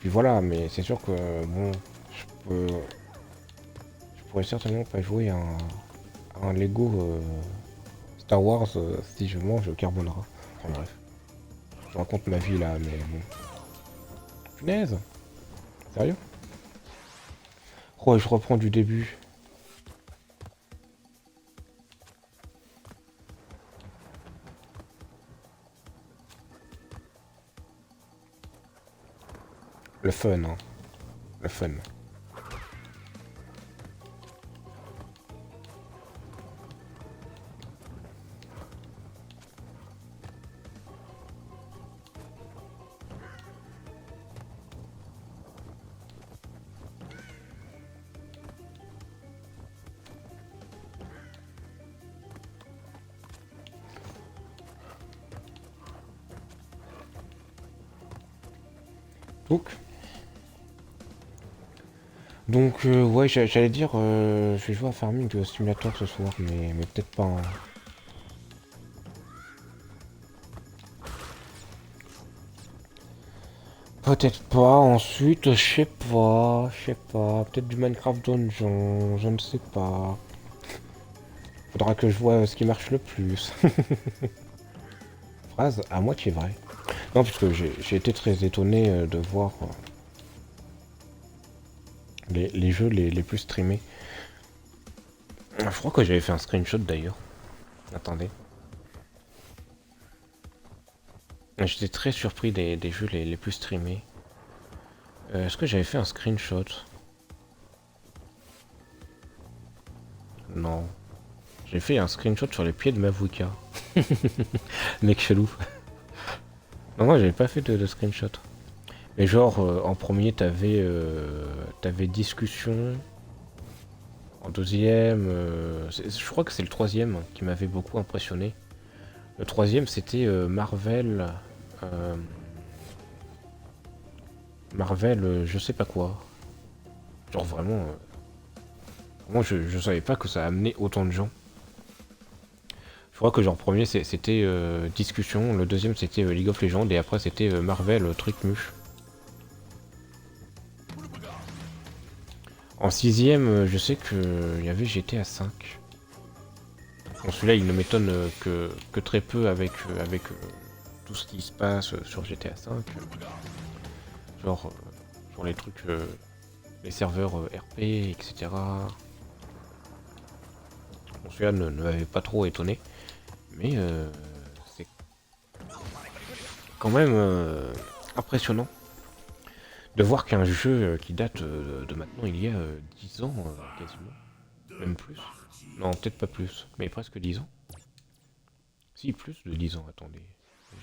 voilà. Mais c'est sûr que bon, je pourrais certainement pas jouer à un Lego Star Wars si je mange carbonara. Enfin bref, je raconte ma vie là, mais bon. Punaise, sérieux? Oh, je reprends du début. Le fun, hein. Le fun. Donc, ouais, j'allais dire, je vais jouer à Farming Simulator ce soir, mais peut-être pas, hein. Peut-être pas, ensuite, je sais pas, peut-être du Minecraft Dungeon, je ne sais pas. Faudra que je vois ce qui marche le plus. Phrase à moitié vraie. Non, puisque j'ai été très étonné de voir les jeux les plus streamés. Je crois que j'avais fait un screenshot d'ailleurs. Attendez. J'étais très surpris des jeux les plus streamés. Est-ce que j'avais fait un screenshot? Non. J'ai fait un screenshot sur les pieds de Mavuka. Mec chelou. Non, moi j'avais pas fait de screenshot. Mais genre, en premier, t'avais discussion. En deuxième, je crois que c'est le troisième qui m'avait beaucoup impressionné. Le troisième, c'était Marvel. euh, Marvel, je sais pas quoi. Genre vraiment, moi je savais pas que ça amenait autant de gens. Je crois que genre premier c'était discussion, le deuxième c'était League of Legends et après c'était Marvel truc muche. En sixième, je sais que il y avait GTA 5. Bon, celui-là il ne m'étonne que très peu avec tout ce qui se passe sur GTA 5. Genre, genre les trucs, les serveurs RP, etc. Bon, celui-là ne m'avait pas trop étonné. Mais c'est quand même impressionnant de voir qu'un jeu qui date de maintenant il y a 10 ans quasiment, même plus. Non, peut-être pas plus, mais presque 10 ans. Si, plus de 10 ans, attendez.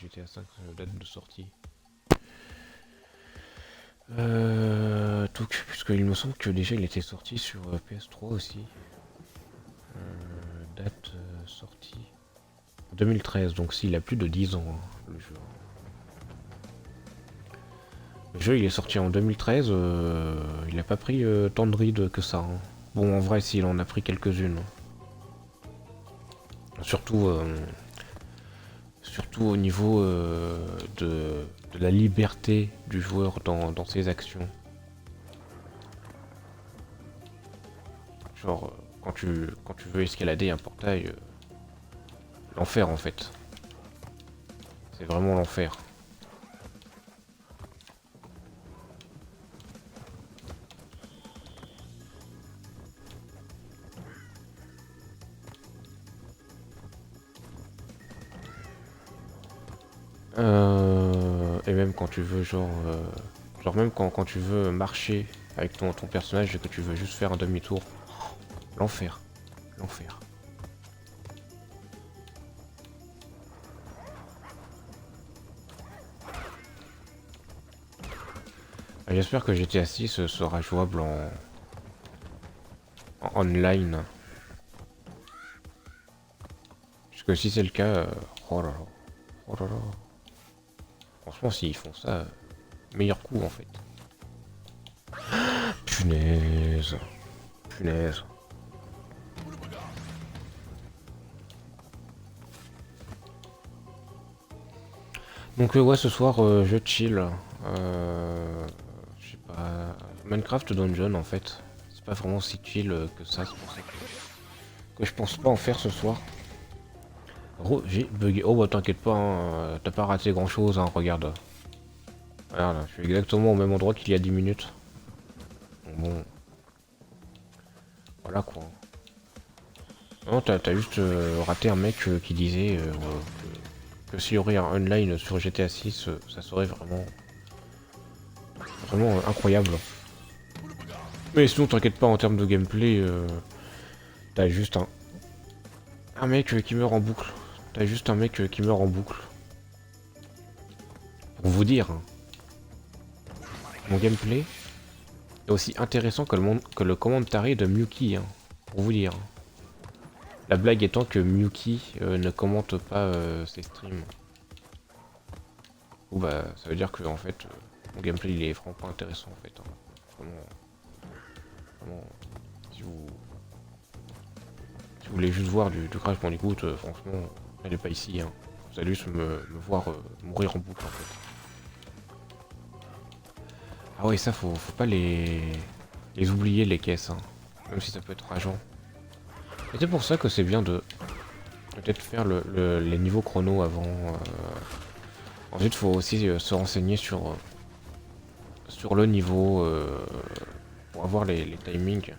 GTA 5 date de sortie. Donc, puisqu'il me semble que déjà il était sorti sur PS3 aussi. Date sortie 2013, donc s'il a plus de 10 ans, hein, le jeu. Le jeu il est sorti en 2013, il a pas pris tant de rides que ça, hein. Bon en vrai s'il en a pris quelques-unes. Surtout, surtout au niveau de la liberté du joueur dans ses actions. Genre quand tu veux escalader un portail, l'enfer en fait. C'est vraiment l'enfer. même quand tu veux genre même quand tu veux marcher avec ton personnage et que tu veux juste faire un demi-tour. L'enfer. L'enfer. J'espère que GTA 6 sera jouable en online. Parce que si c'est le cas, oh là là. Oh là là. Franchement, s'ils font ça, meilleur coup en fait. Punaise. Punaise. Donc ouais, ce soir, je chill. Je sais pas... Minecraft Dungeon en fait. C'est pas vraiment si chill que ça, c'est pour ça que je pense pas en faire ce soir. J'ai bugué. Oh bah t'inquiète pas, hein, t'as pas raté grand chose, hein, regarde. Regarde, je suis exactement au même endroit qu'il y a 10 minutes. Bon. Voilà quoi. Non, t'as juste raté un mec qui disait que s'il y aurait un online sur GTA 6, ça serait vraiment incroyable. Mais sinon, t'inquiète pas, en termes de gameplay, t'as juste un mec qui meurt en boucle. T'as juste un mec qui meurt en boucle. Pour vous dire, hein, mon gameplay est aussi intéressant que le commentary de Miyuki, hein, pour vous dire. La blague étant que Miyuki ne commente pas ses streams. Ou bah, ça veut dire que en fait, mon gameplay il est vraiment pas intéressant en fait. Hein. Vraiment, si vous voulez juste voir du Crash Bandicoot, franchement, elle est pas ici. Hein. Vous allez juste me voir mourir en boucle en fait. Ah ouais, ça faut pas les oublier les caisses, hein. Même si ça peut être rageant. Et c'est pour ça que c'est bien de peut-être faire les niveaux chrono avant. Ensuite, faut aussi se renseigner sur le niveau pour avoir les timings.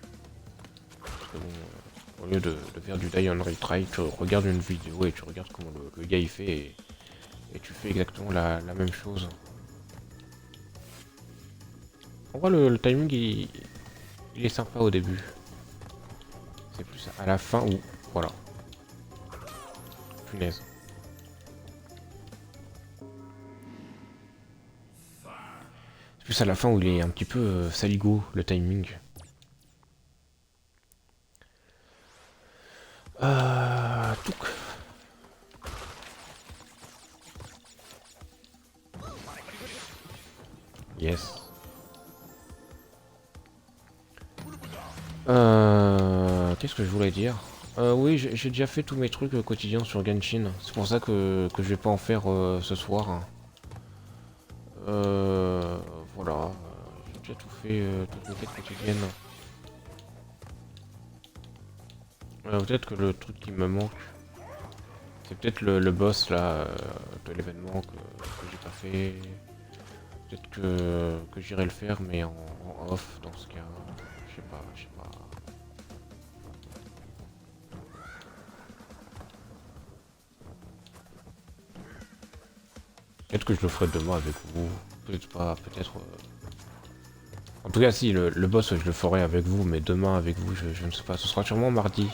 Parce que bon, au lieu de faire du die on retry, tu regardes une vidéo et tu regardes comment le gars il fait et tu fais exactement la même chose. En vrai, le timing il est sympa au début. C'est plus à la fin où. Voilà. Punaise. C'est plus à la fin où il est un petit peu saligo le timing. Touc. Yes. Qu'est-ce que je voulais dire? Oui, j'ai déjà fait tous mes trucs quotidiens sur Genshin. C'est pour ça que je vais pas en faire ce soir. Hein. Voilà. J'ai déjà tout fait, toutes mes quêtes quotidiennes. Peut-être que le truc qui me manque, c'est peut-être le boss là de l'événement que j'ai pas fait. Peut-être que j'irai le faire, mais en off dans ce cas. Je sais pas, je sais pas. Peut-être que je le ferai demain avec vous. Peut-être pas, peut-être. En tout cas, si, le boss, je le ferai avec vous, mais demain avec vous, je ne sais pas. Ce sera sûrement mardi.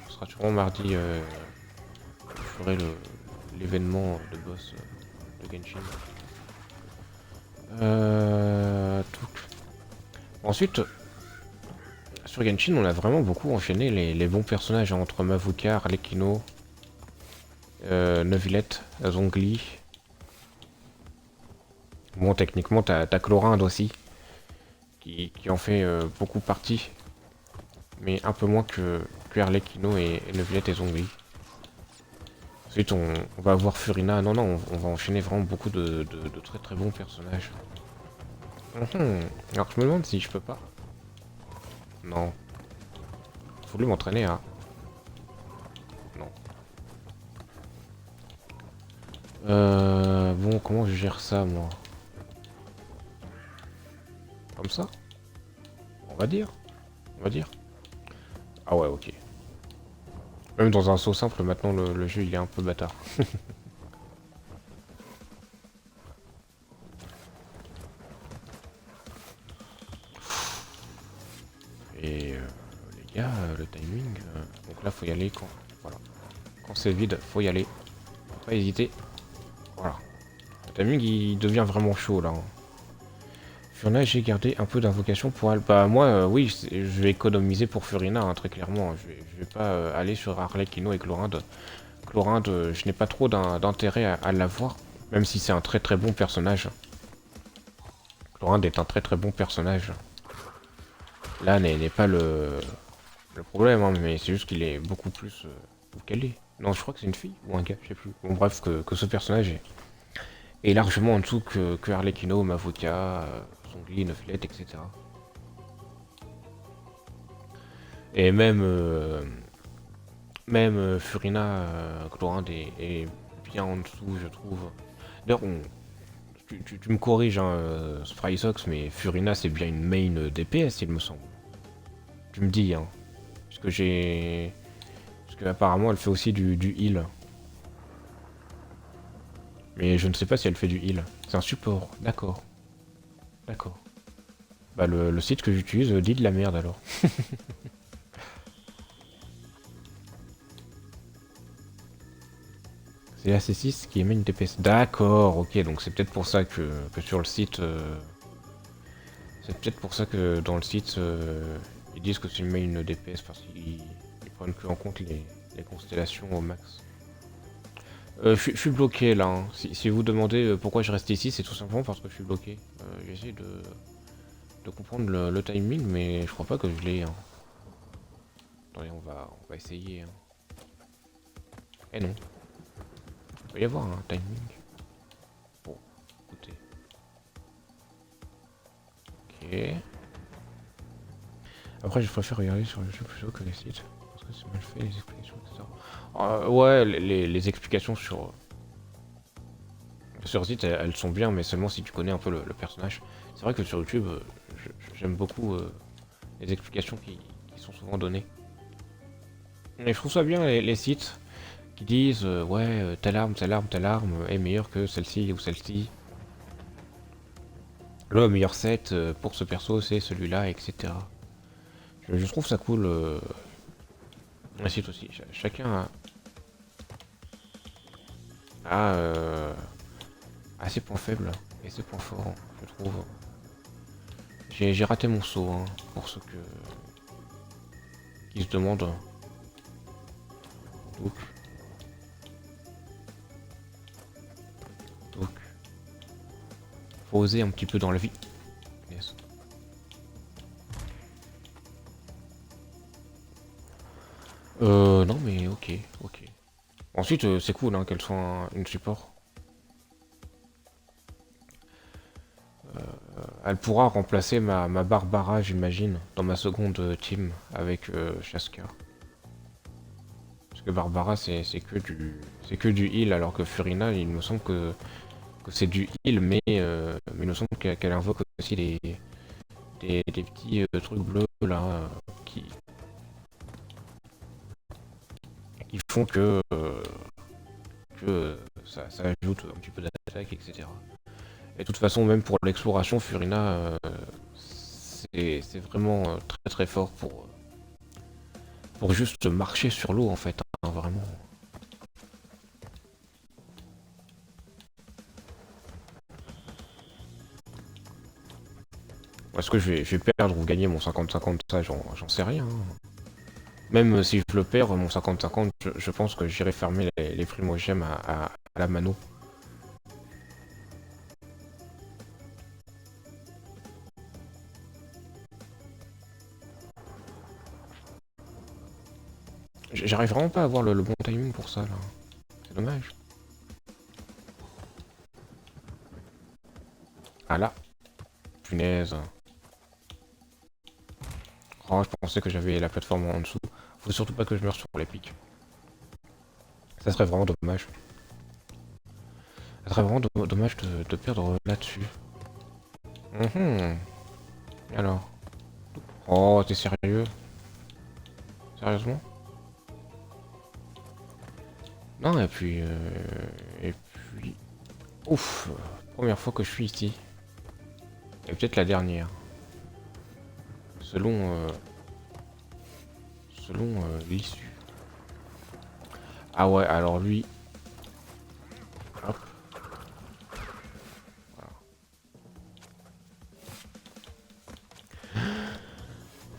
Ce sera sûrement mardi. Je ferai l'événement de boss de Genshin. Ensuite, sur Genshin, on a vraiment beaucoup enchaîné les bons personnages hein, entre Mavuka, Arlecchino, Neuvillette, Zhongli. Bon, techniquement, t'as Chlorinde aussi, qui en fait beaucoup partie, mais un peu moins que Arlecchino et Neuvillette et Zhongli. Ensuite, on va avoir Furina. Non, non, on va enchaîner vraiment beaucoup de très très bons personnages. Alors, je me demande si je peux pas. Non. Faut lui m'entraîner, hein. Non. Bon, comment je gère ça, moi? Comme ça? On va dire. On va dire. Ah ouais, ok. Même dans un saut simple, maintenant, le jeu, il est un peu bâtard. Et les gars, le timing... donc là, faut y aller quand... Voilà. Quand c'est vide, faut y aller. Faut pas hésiter. Voilà. Le timing, il devient vraiment chaud, là. Furina, j'ai gardé un peu d'invocation pour elle. Bah moi, oui, je vais économiser pour Furina, hein, très clairement. Je vais pas aller sur Arlecchino et Chlorinde. Chlorinde, je n'ai pas trop d'intérêt à l'avoir, même si c'est un très très bon personnage. Chlorinde est un très très bon personnage. Là n'est pas le problème, hein, mais c'est juste qu'il est beaucoup plus calé. Non, je crois que c'est une fille ou un gars, je sais plus. Bon bref, que ce personnage est largement en dessous que Arlecchino, Mavoka, Zongli, Neuflet, etc. Et même Furina, Chlorinde est bien en dessous, je trouve. D'ailleurs, tu me corriges, hein, Sprysox, mais Furina c'est bien une main DPS, il me semble. Tu me dis, hein. Parce que j'ai... Parce que apparemment elle fait aussi du heal. Mais je ne sais pas si elle fait du heal. C'est un support, d'accord. D'accord. Bah le site que j'utilise dit de la merde alors. C'est la C6 qui émet une DPS. D'accord, ok, donc c'est peut-être pour ça que sur le site... c'est peut-être pour ça que dans le site, ils disent que c'est une main DPS parce qu'ils prennent que en compte les constellations au max. Je suis bloqué là, hein. Si vous demandez pourquoi je reste ici, c'est tout simplement parce que je suis bloqué. J'essaie de comprendre le timing, mais je crois pas que je l'ai. Hein. Attendez, on va essayer. Hein. Eh non. Il doit y avoir un timing. Bon, écoutez. Ok. Après, je préfère regarder sur YouTube plutôt que les sites. Parce que c'est mal fait, les explications, etc. Ouais, les explications sur le site, elles sont bien, mais seulement si tu connais un peu le personnage. C'est vrai que sur YouTube, j'aime beaucoup les explications qui sont souvent données. Et je trouve ça bien, les sites qui disent ouais, telle arme, telle arme, telle arme est meilleure que celle-ci ou celle-ci. Le meilleur set pour ce perso, c'est celui-là, etc. Je trouve ça cool. Les sites aussi. Chacun a ses points faibles et ses points forts, je trouve. J'ai raté mon saut, hein, pour ceux qui se demandent. Donc, faut oser un petit peu dans la vie. Yes. Non mais ok, ok. Ensuite, c'est cool hein, qu'elle soit une support. Elle pourra remplacer ma Barbara, j'imagine, dans ma seconde team avec Shaska. Parce que Barbara, c'est que du heal, alors que Furina, il me semble que c'est du heal, mais il me semble qu'elle invoque aussi des petits trucs bleus là qui font que ça ajoute un petit peu d'attaque, etc. Et de toute façon, même pour l'exploration, Furina, c'est vraiment très très fort pour juste marcher sur l'eau en fait, hein, vraiment. Est-ce que je vais perdre ou gagner mon 50-50, ça j'en sais rien. Hein. Même si je le perds, mon 50-50, je pense que j'irai fermer les primogèmes à la mano. J'arrive vraiment pas à avoir le bon timing pour ça là. C'est dommage. Ah là. Punaise. Oh, je pensais que j'avais la plateforme en dessous. Faut surtout pas que je meure sur les pics. Ça serait vraiment dommage. Ça serait vraiment dommage de perdre là-dessus. Alors. Oh, t'es sérieux? Sérieusement? Non, et puis... Ouf. Première fois que je suis ici. Et peut-être la dernière. Selon selon l'issue. Ah ouais, alors lui... Hop. Voilà.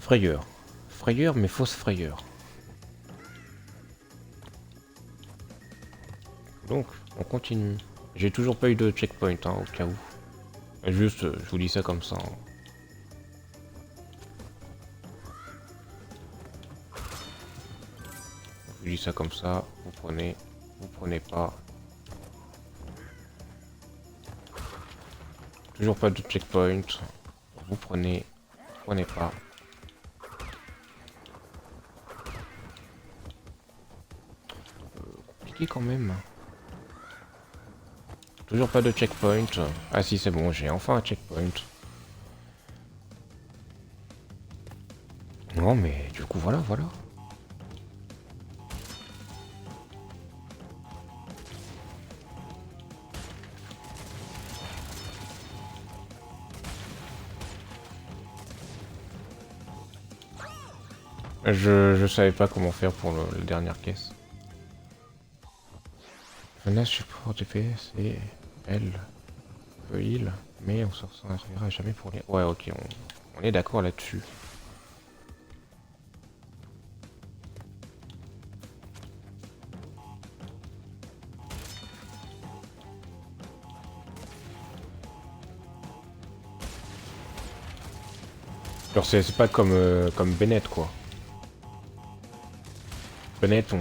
Frayeur. Frayeur, mais fausse frayeur. Donc, on continue. J'ai toujours pas eu de checkpoint, hein, au cas où. Juste, je vous dis ça comme ça. Hein. Je vous dis ça comme ça, vous prenez pas. Toujours pas de checkpoint. Vous prenez pas. Compliqué quand même. Toujours pas de checkpoint. Ah si, c'est bon, j'ai enfin un checkpoint. Non mais du coup voilà. Je savais pas comment faire pour la dernière caisse. Menace support DPS et L. Heal, mais on s'en servira jamais pour les... Ouais ok, on est d'accord là-dessus. Alors c'est pas comme, comme Bennett quoi. Bennett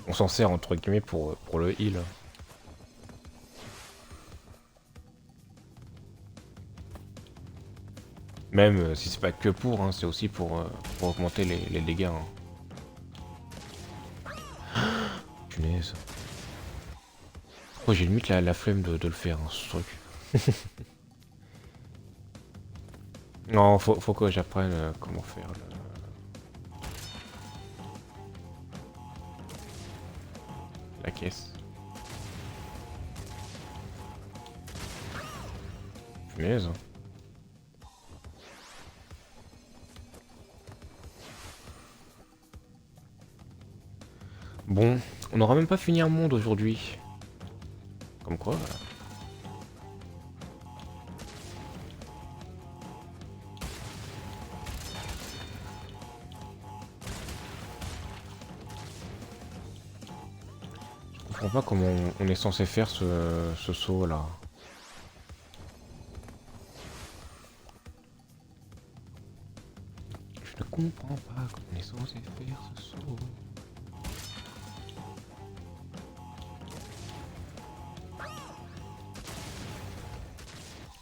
on s'en sert entre guillemets pour le heal. Même si c'est pas que pour, hein, c'est aussi pour augmenter les dégâts. Hein. Punaise. Oh j'ai limite la flemme de le faire hein, ce truc. Non, faut que j'apprenne comment faire la caisse. Punaise. Bon, on n'aura même pas fini un monde aujourd'hui. Comme quoi. Je comprends pas comment on est censé faire ce saut là. Je ne comprends pas comment on est censé faire ce saut.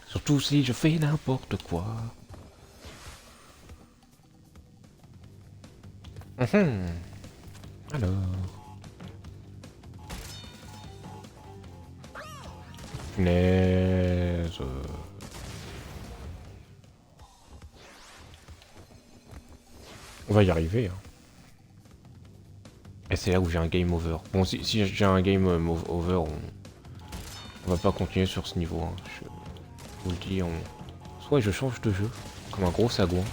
Surtout si je fais n'importe quoi. Alors... Punaise... On va y arriver. Hein. Et c'est là où j'ai un game over. Bon, si j'ai un game over, on va pas continuer sur ce niveau. Hein. Je vous le dis, soit je change de jeu, comme un gros sagouin.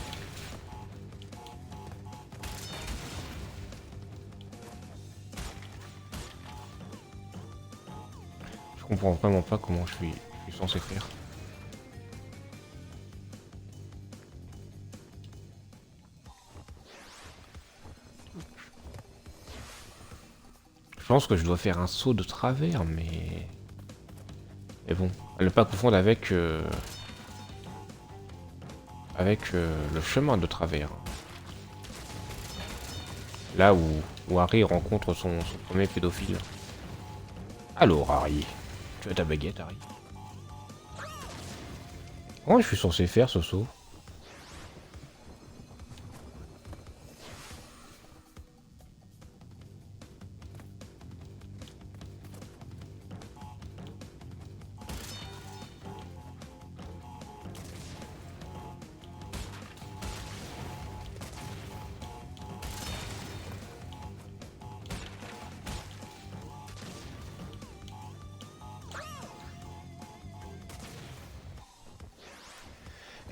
Je comprends vraiment pas comment je suis censé faire. Je pense que je dois faire un saut de travers, mais... Mais bon, à ne pas confondre avec... le chemin de travers. Là où Harry rencontre son premier pédophile. Alors Harry, tu as ta baguette Harry. Comment je suis censé faire ce saut?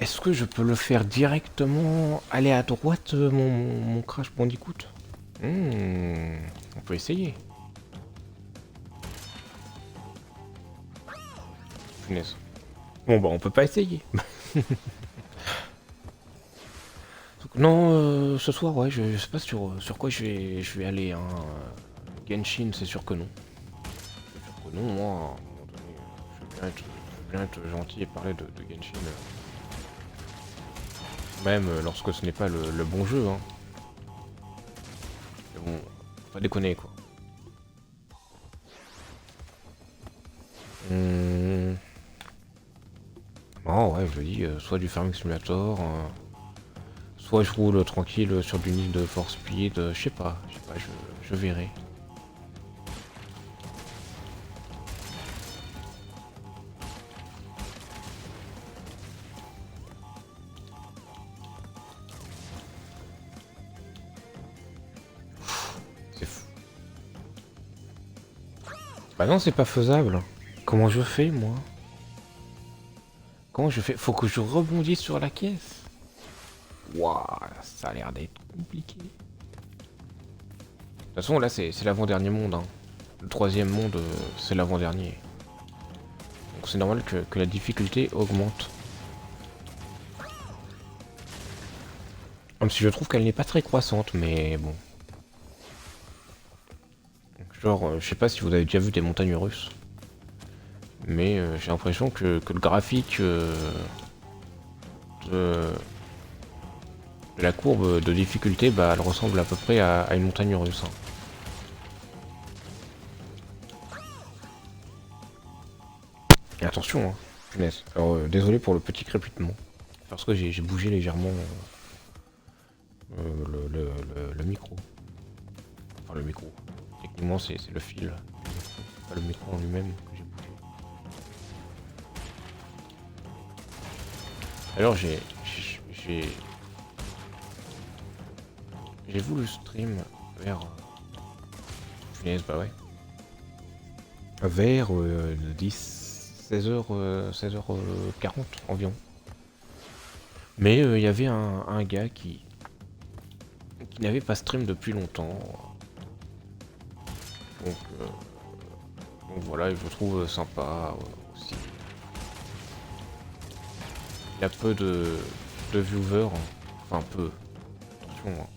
Est-ce que je peux le faire directement aller à droite, mon Crash Bandicoot? On peut essayer. Punaise. Bon bah on peut pas essayer. Non, ce soir ouais, je sais pas sur quoi je vais aller. Hein. Genshin, c'est sûr que non. C'est sûr que non, moi, à un moment donné, je veux bien être gentil et parler de Genshin. Même lorsque ce n'est pas le bon jeu. Hein. Mais bon, faut pas déconner quoi. Non, ouais, je le dis, soit du Farming Simulator, soit je roule tranquille sur du Need for Speed, je sais pas, je verrai. C'est fou. Bah non, c'est pas faisable. Comment je fais, moi? Comment je fais? Faut que je rebondisse sur la caisse. Waouh, ça a l'air d'être compliqué. De toute façon, là, c'est l'avant-dernier monde. Hein. Le troisième monde, c'est l'avant-dernier. Donc c'est normal que la difficulté augmente. Même si je trouve qu'elle n'est pas très croissante, mais bon. Genre, je sais pas si vous avez déjà vu des montagnes russes. Mais j'ai l'impression que le graphique de la courbe de difficulté, bah, elle ressemble à peu près à une montagne russe. Hein. Et attention, hein, punaise. Alors, désolé pour le petit crépitement. Parce que j'ai bougé légèrement le micro. Enfin, le micro. Techniquement, c'est le fil. Pas le micro en lui-même que j'ai bougé. Alors, j'ai voulu stream vers... Punaise, bah ouais. Vers 16h40 environ. Mais il y avait un gars qui n'avait pas stream depuis longtemps. Donc voilà, je le trouve sympa aussi. Il y a peu de viewers, hein. Enfin peu. Attention. Hein.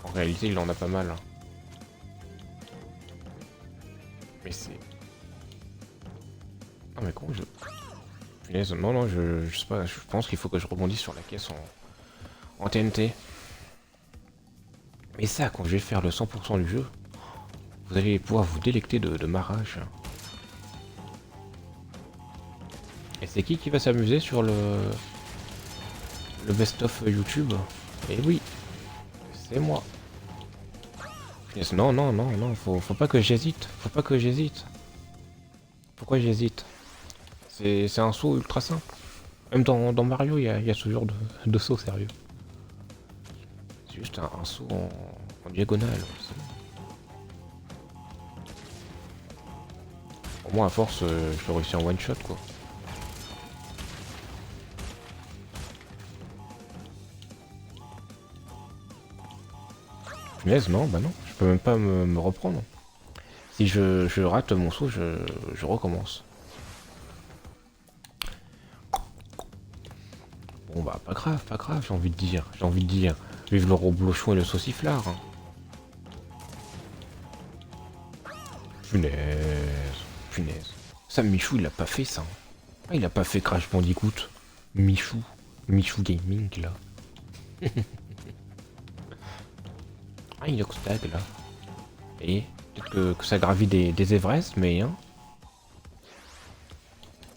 En réalité, il en a pas mal. Hein. Mais c'est... Ah mais comment je... Punaise, non, je sais pas, je pense qu'il faut que je rebondisse sur la caisse en TNT. Mais ça, quand je vais faire le 100% du jeu, vous allez pouvoir vous délecter de ma rage. Et c'est qui va s'amuser sur le best-of YouTube? Eh oui, c'est moi. Punaise, non, faut pas que j'hésite, faut pas que j'hésite. Pourquoi j'hésite? C'est un saut ultra simple. Même dans Mario, il y a ce genre de saut sérieux. C'est juste un saut en diagonale. Au moins à force, je peux réussir en one shot quoi. Punaise, non, bah non, je peux même pas me reprendre. Si je rate mon saut, je recommence. Bon bah pas grave, j'ai envie de dire. Vive le reblochon et le sauciflard. Hein. Punaise. Ça, Michou, il a pas fait ça. Ah, il a pas fait Crash Bandicoot. Michou Gaming, là. Ah, il Oxtag, là. Et peut-être que ça gravit des Everest, mais... Hein.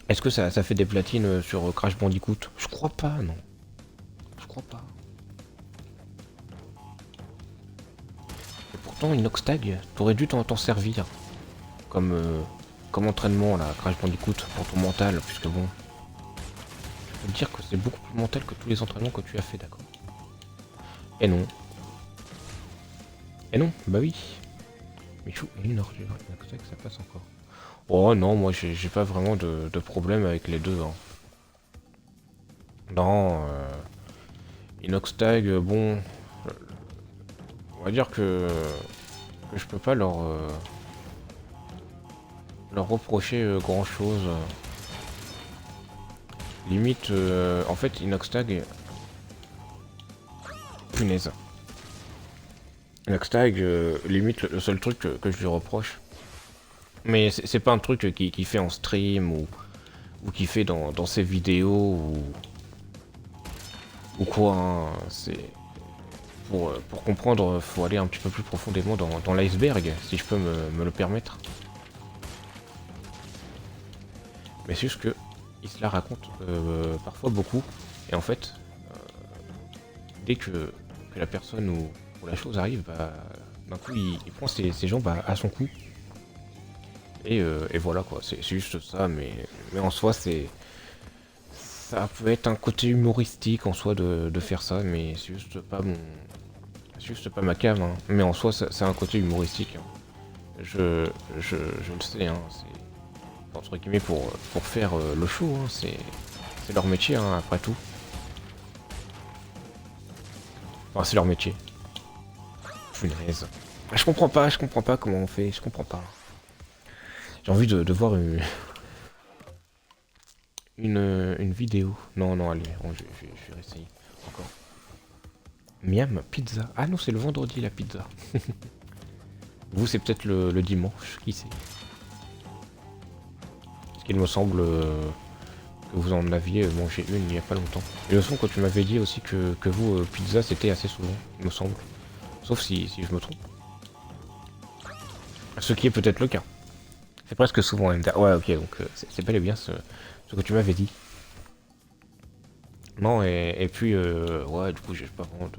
Est-ce que ça fait des platines sur Crash Bandicoot? Je crois pas, non. Je crois pas. Et pourtant, Inoxtag, t'aurais dû t'en servir. Comme entraînement, là, Crash Bandicoot, pour ton mental, puisque bon... Je peux te dire que c'est beaucoup plus mental que tous les entraînements que tu as fait, d'accord. Et non. Et non, bah oui. Michou et une ordure, ça passe encore. Oh non, moi j'ai pas vraiment de problème avec les deux. Hein. Non, Inoxtag, bon, on va dire que je peux pas leur reprocher grand chose. Limite, en fait, Inoxtag, punaise. Inoxtag, limite, le seul truc que je lui reproche, mais c'est pas un truc qu'il fait en stream ou qu'il fait dans ses vidéos ou quoi, hein. C'est pour comprendre, faut aller un petit peu plus profondément dans l'iceberg, si je peux me le permettre. Mais c'est juste que il se la raconte parfois beaucoup, et en fait, dès que la personne ou la chose arrive, bah, d'un coup il prend ces gens bah, à son cou. Et voilà quoi, c'est juste ça, mais en soi ça peut être un côté humoristique en soi de faire ça, mais c'est juste pas c'est juste pas ma cave, hein. Mais en soi c'est un côté humoristique, hein. Je le sais, hein. C'est entre guillemets pour faire le show, hein. C'est leur métier, hein, après tout. Enfin c'est leur métier. Punaise. Je comprends pas comment on fait, je comprends pas. J'ai envie de voir une vidéo. Non, non, allez, je vais essayer. Encore. Miam, pizza. Ah non, c'est le vendredi la pizza. Vous, c'est peut-être le dimanche, qui sait. Parce qu'il me semble que vous en aviez mangé une il n'y a pas longtemps. Et le son, quand tu m'avais dit aussi que vous, pizza, c'était assez souvent, il me semble. Sauf si je me trompe. Ce qui est peut-être le cas. C'est presque souvent même. Ouais, ok, donc c'est bel et bien ce que tu m'avais dit. Non, et puis, ouais, du coup, j'ai pas vraiment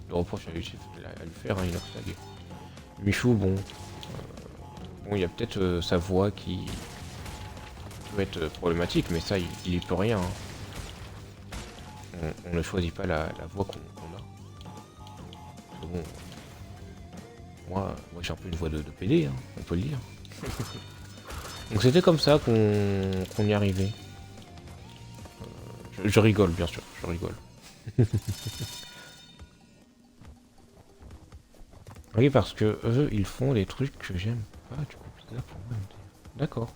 de reproche à lui faire, hein, Inoxtag. Michou, bon, bon, il y a peut-être sa voix qui peut être problématique, mais ça, il y peut rien, hein. On ne choisit pas la voix qu'on a. Parce que bon, moi j'ai un peu une voix de PD, hein, on peut le dire. Donc c'était comme ça qu'on y arrivait. Je rigole, bien sûr, je rigole. Oui, parce que eux, ils font des trucs que j'aime pas, du coup, c'est là pour moi. D'accord.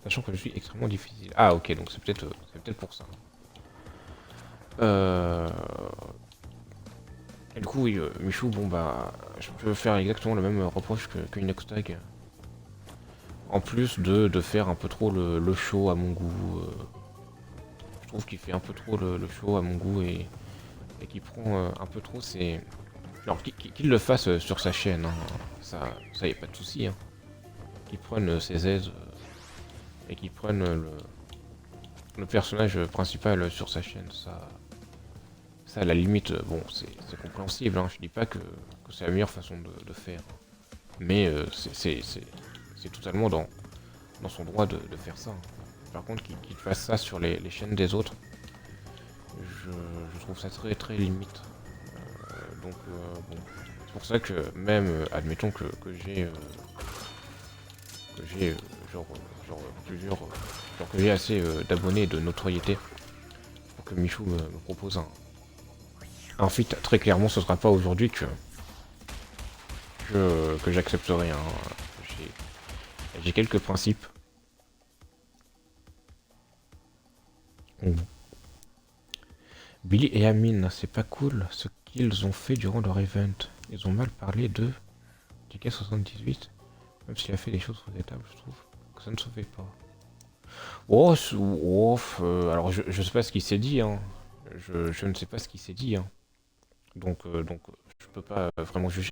Sachant que je suis extrêmement difficile. Ah, ok, donc c'est peut-être pour ça. Et du coup, oui, Michou, bon bah, je peux faire exactement le même reproche que Inoxtag. En plus de faire un peu trop le show à mon goût. Je trouve qu'il fait un peu trop le show à mon goût et qu'il prend un peu trop ses... Alors qu'il le fasse sur sa chaîne, hein. Ça y a pas de souci, hein. Qu'il prenne ses aises et qu'il prenne le personnage principal sur sa chaîne, ça à la limite, bon, c'est compréhensible, hein. Je dis pas que c'est la meilleure façon de faire. Mais c'est totalement dans son droit de faire ça, hein. Par contre, qu'il fasse ça sur les chaînes des autres, je trouve ça très très limite. Donc bon, c'est pour ça que même, admettons que j'ai genre plusieurs, genre que j'ai assez d'abonnés et de notoriété pour que Michou me propose un feat, très clairement ce sera pas aujourd'hui que j'accepterai, hein. J'ai quelques principes. Bon. Billy et Amine, c'est pas cool ce qu'ils ont fait durant leur event. Ils ont mal parlé de DK78, même s'il a fait des choses regrettables, je trouve que ça ne se fait pas. Oh, alors je sais pas ce qu'il s'est dit, hein. Je ne sais pas ce qu'il s'est dit, hein. Donc je peux pas vraiment juger.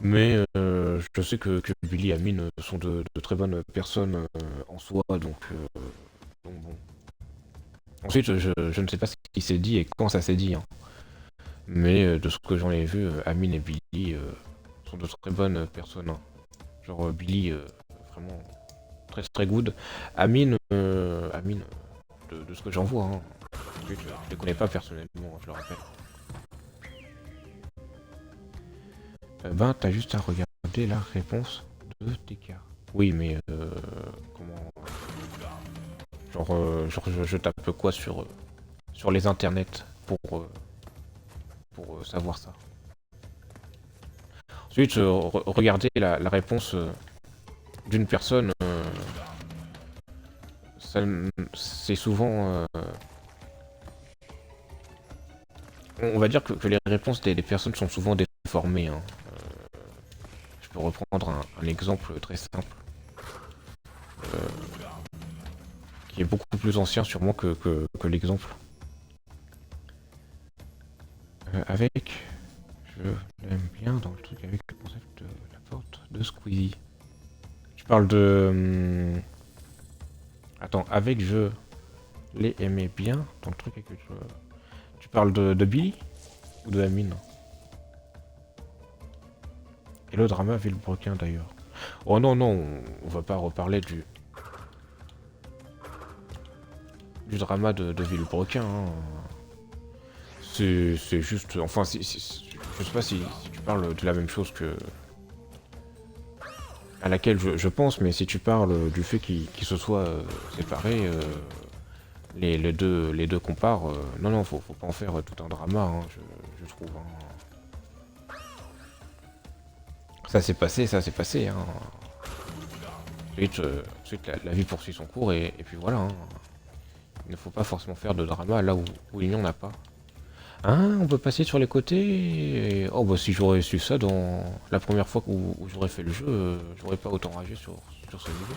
Mais je sais que Billy et Amine sont de très bonnes personnes en soi, donc bon. Ensuite, je ne sais pas ce qui s'est dit et quand ça s'est dit, hein. Mais de ce que j'en ai vu, Amine et Billy sont de très bonnes personnes, hein. Genre Billy, vraiment très très good. Amine, de ce que j'en vois, hein. Je les connais pas personnellement, je le rappelle. Ben, t'as juste à regarder la réponse de TK. Oui, mais comment... Je tape quoi sur les internets pour savoir ça. Ensuite, regardez la réponse d'une personne. C'est souvent... on va dire que les réponses des personnes sont souvent déformées. Hein. Je peux reprendre un exemple très simple. Qui est beaucoup plus ancien sûrement que l'exemple. Avec... Je l'aime bien dans le truc avec le concept de la porte de Squeezie. Tu parles de... Attends, avec je les aimais bien dans le truc avec le... Tu parles de Billy ou de Amine? Et le drama Villebrequin d'ailleurs. Oh non, non, on va pas reparler du drama de Villebrequin. Hein. C'est juste... Enfin, je sais pas si tu parles de la même chose que... à laquelle je pense, mais si tu parles du fait qu'ils se soient séparés, les deux comparent, non, non, faut pas en faire tout un drama, hein, je trouve. Hein. Ça s'est passé, hein. Ensuite la vie poursuit son cours, et puis voilà. Hein. Il ne faut pas forcément faire de drama là où il n'y en a pas. Hein, on peut passer sur les côtés et... Oh bah si j'aurais su ça dans la première fois où j'aurais fait le jeu, j'aurais pas autant ragé sur ce niveau.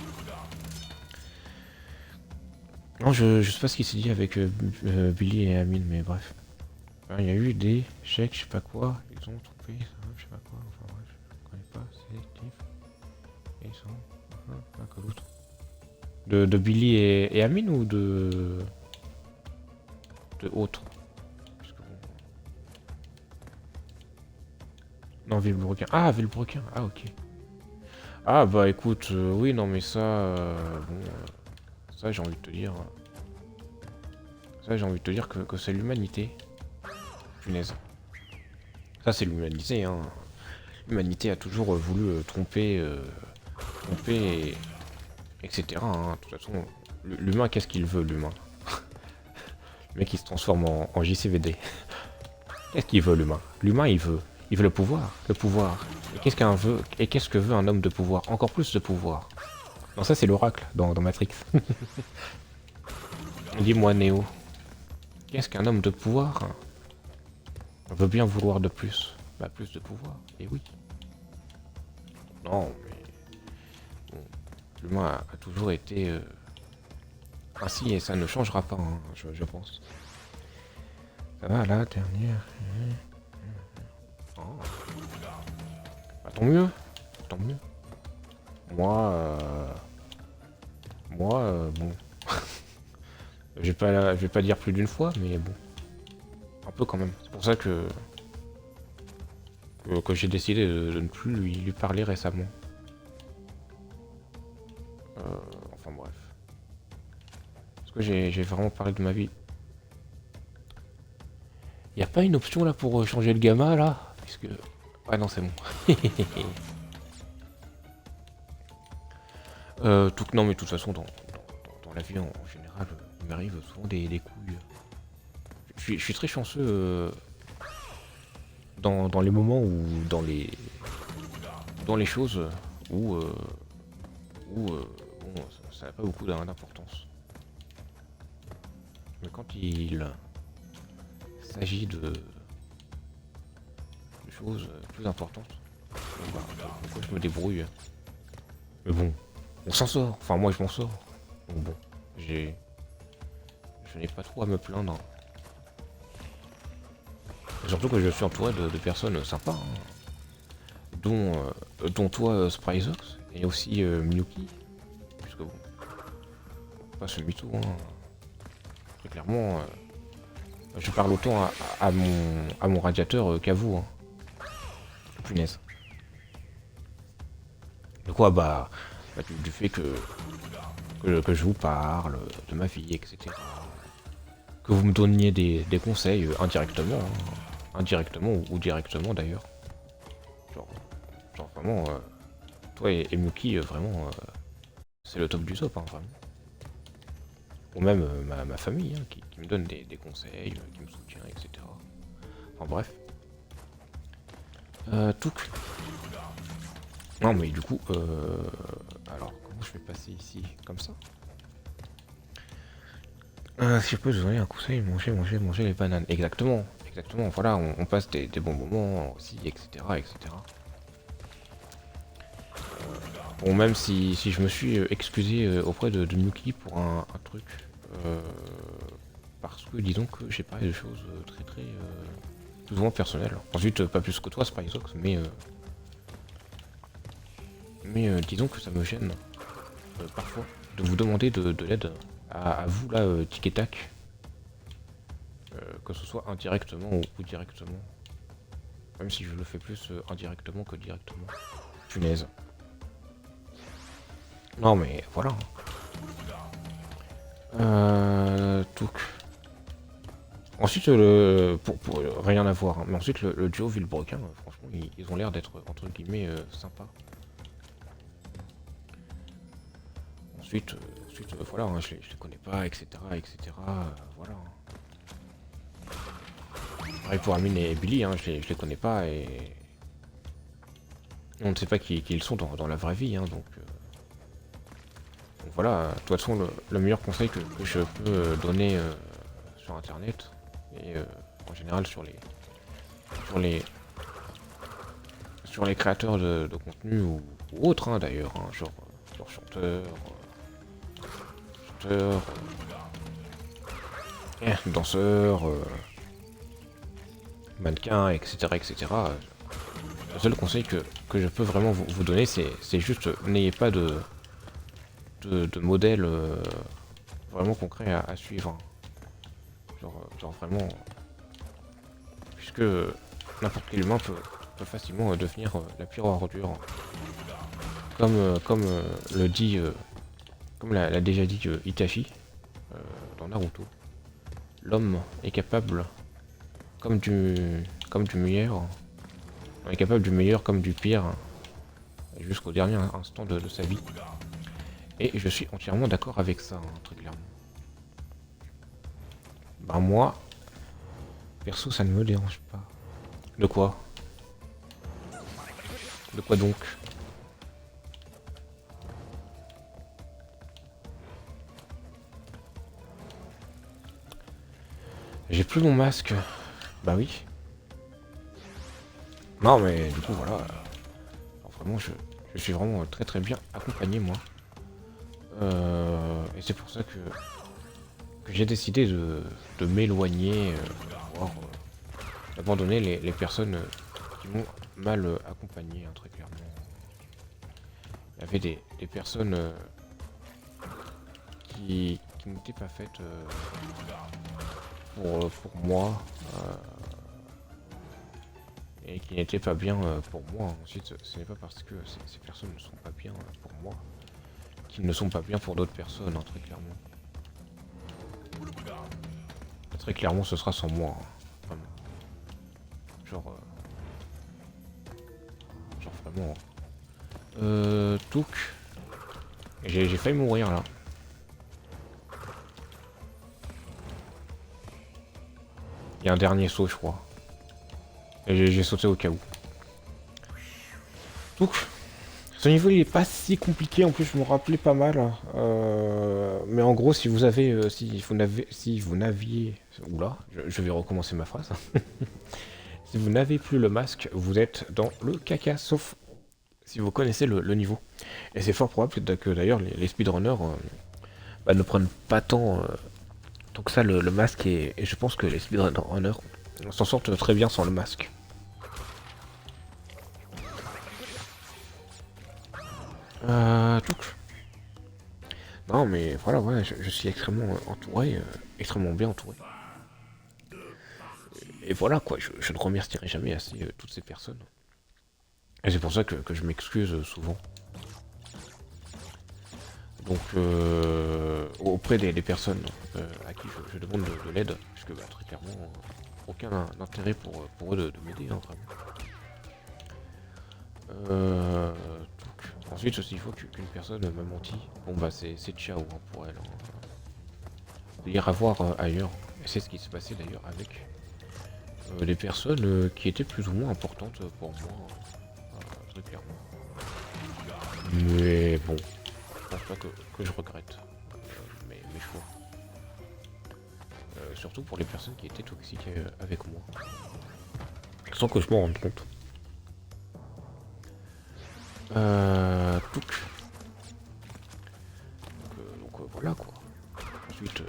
Non, je sais pas ce qui s'est dit avec Billy et Amine, mais bref. Enfin, il y a eu des chèques, je sais pas quoi, ils ont trompé, je sais pas quoi, enfin bref, je connais pas, c'est Tiff. Et ils sont... Pas que l'autre. De Billy et Amine ou de autres? Non, Villebrequin. Ah, Villebrequin. Ah, ok. Ah, bah écoute, oui, non, mais ça... bon, ça, j'ai envie de te dire... Ça, j'ai envie de te dire que c'est l'humanité. Punaise. Ça, c'est l'humanité, hein. L'humanité a toujours voulu tromper... etc. Hein. De toute façon, l'humain, qu'est-ce qu'il veut, l'humain? Le mec, il se transforme en JCVD. Qu'est-ce qu'il veut, l'humain? L'humain, il veut le pouvoir. Le pouvoir. Et qu'est-ce que veut un homme de pouvoir? Encore plus de pouvoir. Non, ça c'est l'oracle dans Matrix. Dis-moi, Néo. Qu'est-ce qu'un homme de pouvoir veut bien vouloir de plus? Bah, plus de pouvoir. Et oui. Non, mais... Bon, l'humain a toujours été ainsi et ça ne changera pas, hein, je pense. Ça va, la dernière... Oh. Bah, tant mieux. Tant mieux. Moi, bon... je vais pas dire plus d'une fois, mais bon. Un peu quand même. C'est pour ça que j'ai décidé de ne plus lui parler récemment. Enfin bref. Parce que j'ai vraiment parlé de ma vie. Y a pas une option là pour changer le gamma là? Puisque... Ah non, c'est bon. Non mais de toute façon, dans la vie en général, il m'arrive souvent des couilles. Je suis très chanceux dans les moments où... Dans les choses où... bon, ça n'a pas beaucoup d'importance. Mais quand il s'agit de choses plus importantes, bon, bah, pourquoi je me débrouille. Mais bon, on s'en sort. Enfin, moi, je m'en sors. Donc bon, je n'ai pas trop à me plaindre. Surtout que je suis entouré de personnes sympas, hein, dont toi, Spryzox, et aussi Miyuki. Puisque bon, pas ce mytho, hein. Très clairement, je parle autant à mon radiateur qu'à vous. Hein. Punaise. De quoi, bah du fait que je vous parle de ma vie, etc. Que vous me donniez des conseils indirectement, hein. Indirectement ou directement d'ailleurs. Genre vraiment, toi et Muki, vraiment, c'est le top du top, hein, vraiment. Ou même ma famille, hein, qui me donne des conseils, qui me soutient, etc. Enfin bref. Tout. Non mais du coup, alors comment je vais passer ici? Comme ça? Si je peux vous donner un conseil, manger les bananes. Exactement, exactement, voilà, on passe des bons moments aussi, etc. etc. Bon, même si je me suis excusé auprès de Nuki pour un truc, euh, parce que disons que j'ai parlé de choses très plus ou moins personnelles. Ensuite, pas plus que toi, Spyzox, mais disons que ça me gêne parfois de vous demander de l'aide à vous là, tic et tac, que ce soit indirectement ou directement. Même si je le fais plus indirectement que directement. Punaise. Non mais voilà. Tout. Ensuite, pour rien à voir, hein, mais ensuite le duo Villebrequin, franchement, ils ont l'air d'être entre guillemets sympas. Ensuite voilà, hein, je les connais pas, etc. etc. Voilà. Pareil pour Amine et Billy, hein, je les connais pas et on ne sait pas qui ils sont dans la vraie vie, hein, donc voilà. De toute façon, le meilleur conseil que je peux donner sur Internet et en général sur les créateurs de contenu ou autres, hein, d'ailleurs, hein, genre chanteurs, danseurs, mannequins, etc. etc. Le seul conseil que je peux vraiment vous donner, c'est juste n'ayez pas de modèle vraiment concret à suivre. Genre vraiment, puisque n'importe quel humain peut facilement devenir la pire ordure. Comme le dit, comme l'a déjà dit Itachi dans Naruto. L'homme est capable comme du meilleur. On est capable du meilleur comme du pire jusqu'au dernier instant de sa vie. Et je suis entièrement d'accord avec ça, hein, très clairement. Bah moi, perso, ça ne me dérange pas. De quoi? De quoi donc? J'ai plus mon masque. Bah oui. Non mais du coup voilà. Alors, vraiment je suis vraiment très bien accompagné moi. Et c'est pour ça que j'ai décidé de m'éloigner, voire d'abandonner les personnes qui m'ont mal accompagné, hein, très clairement. Il y avait des personnes qui n'étaient pas faites pour moi et qui n'étaient pas bien pour moi. Ensuite, ce n'est pas parce que ces personnes ne sont pas bien pour moi qu'ils ne sont pas bien pour d'autres personnes, hein, très clairement. Très clairement, ce sera sans moi. Hein, vraiment. Genre vraiment. Touk. J'ai failli mourir là. Il y a un dernier saut, je crois. Et j'ai sauté au cas où. Donc, ce niveau il est pas si compliqué, en plus je me rappelais pas mal. Mais en gros, si vous avez, si vous n'aviez, oula, je vais recommencer ma phrase. Si vous n'avez plus le masque, vous êtes dans le caca, sauf si vous connaissez le niveau. Et c'est fort probable que d'ailleurs les speedrunners ne prennent pas tant que ça le masque et je pense que les speedrunners s'en sortent très bien sans le masque. Donc. Non mais voilà, ouais, je suis extrêmement entouré, extrêmement bien entouré. Et voilà quoi, je ne remercierai jamais assez toutes ces personnes. Et c'est pour ça que je m'excuse souvent. Donc auprès des personnes à qui je demande de l'aide, puisque bah, très clairement aucun intérêt pour eux de m'aider, hein, vraiment. Donc, ensuite s'il faut qu'une personne m'a menti, bon bah c'est ciao hein, pour elle. Hein. ira voir ailleurs. Et c'est ce qui s'est passé d'ailleurs avec des personnes qui étaient plus ou moins importantes pour moi, très clairement. Mais bon, je pense pas que je regrette mes choix. Surtout pour les personnes qui étaient toxiques avec moi. Sans que je m'en rende compte. Touc. Donc voilà quoi. Ensuite,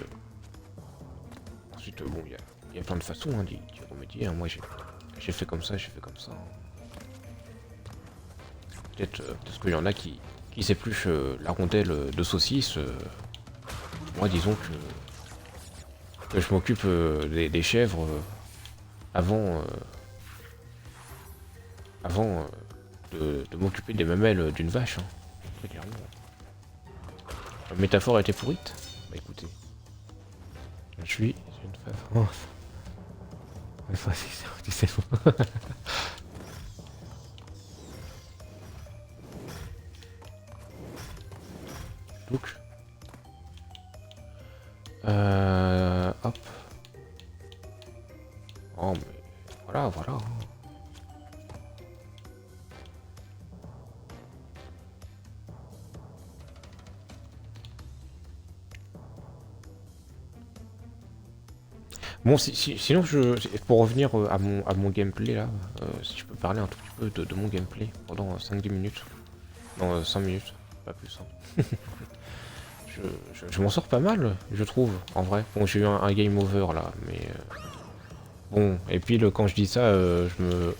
bon, il y a plein de façons d'y remédier. Hein. Moi j'ai fait comme ça, j'ai fait comme ça. Peut-être qu'il y en a qui s'épluchent la rondelle de saucisse. Moi disons que je m'occupe des chèvres avant de m'occuper des mamelles d'une vache. Hein. Très clairement. La métaphore était pourrite. Bah écoutez. Je suis une femme. Oh. C'est bon. Donc. Hop. Oh mais voilà, voilà. Bon, sinon, pour revenir à mon gameplay là, si je peux parler un tout petit peu de mon gameplay pendant 5-10 minutes. Non, 5 minutes, pas plus. Hein. je m'en sors pas mal, je trouve, en vrai. Bon, j'ai eu un game over là, mais... bon, et puis quand je dis ça, je me...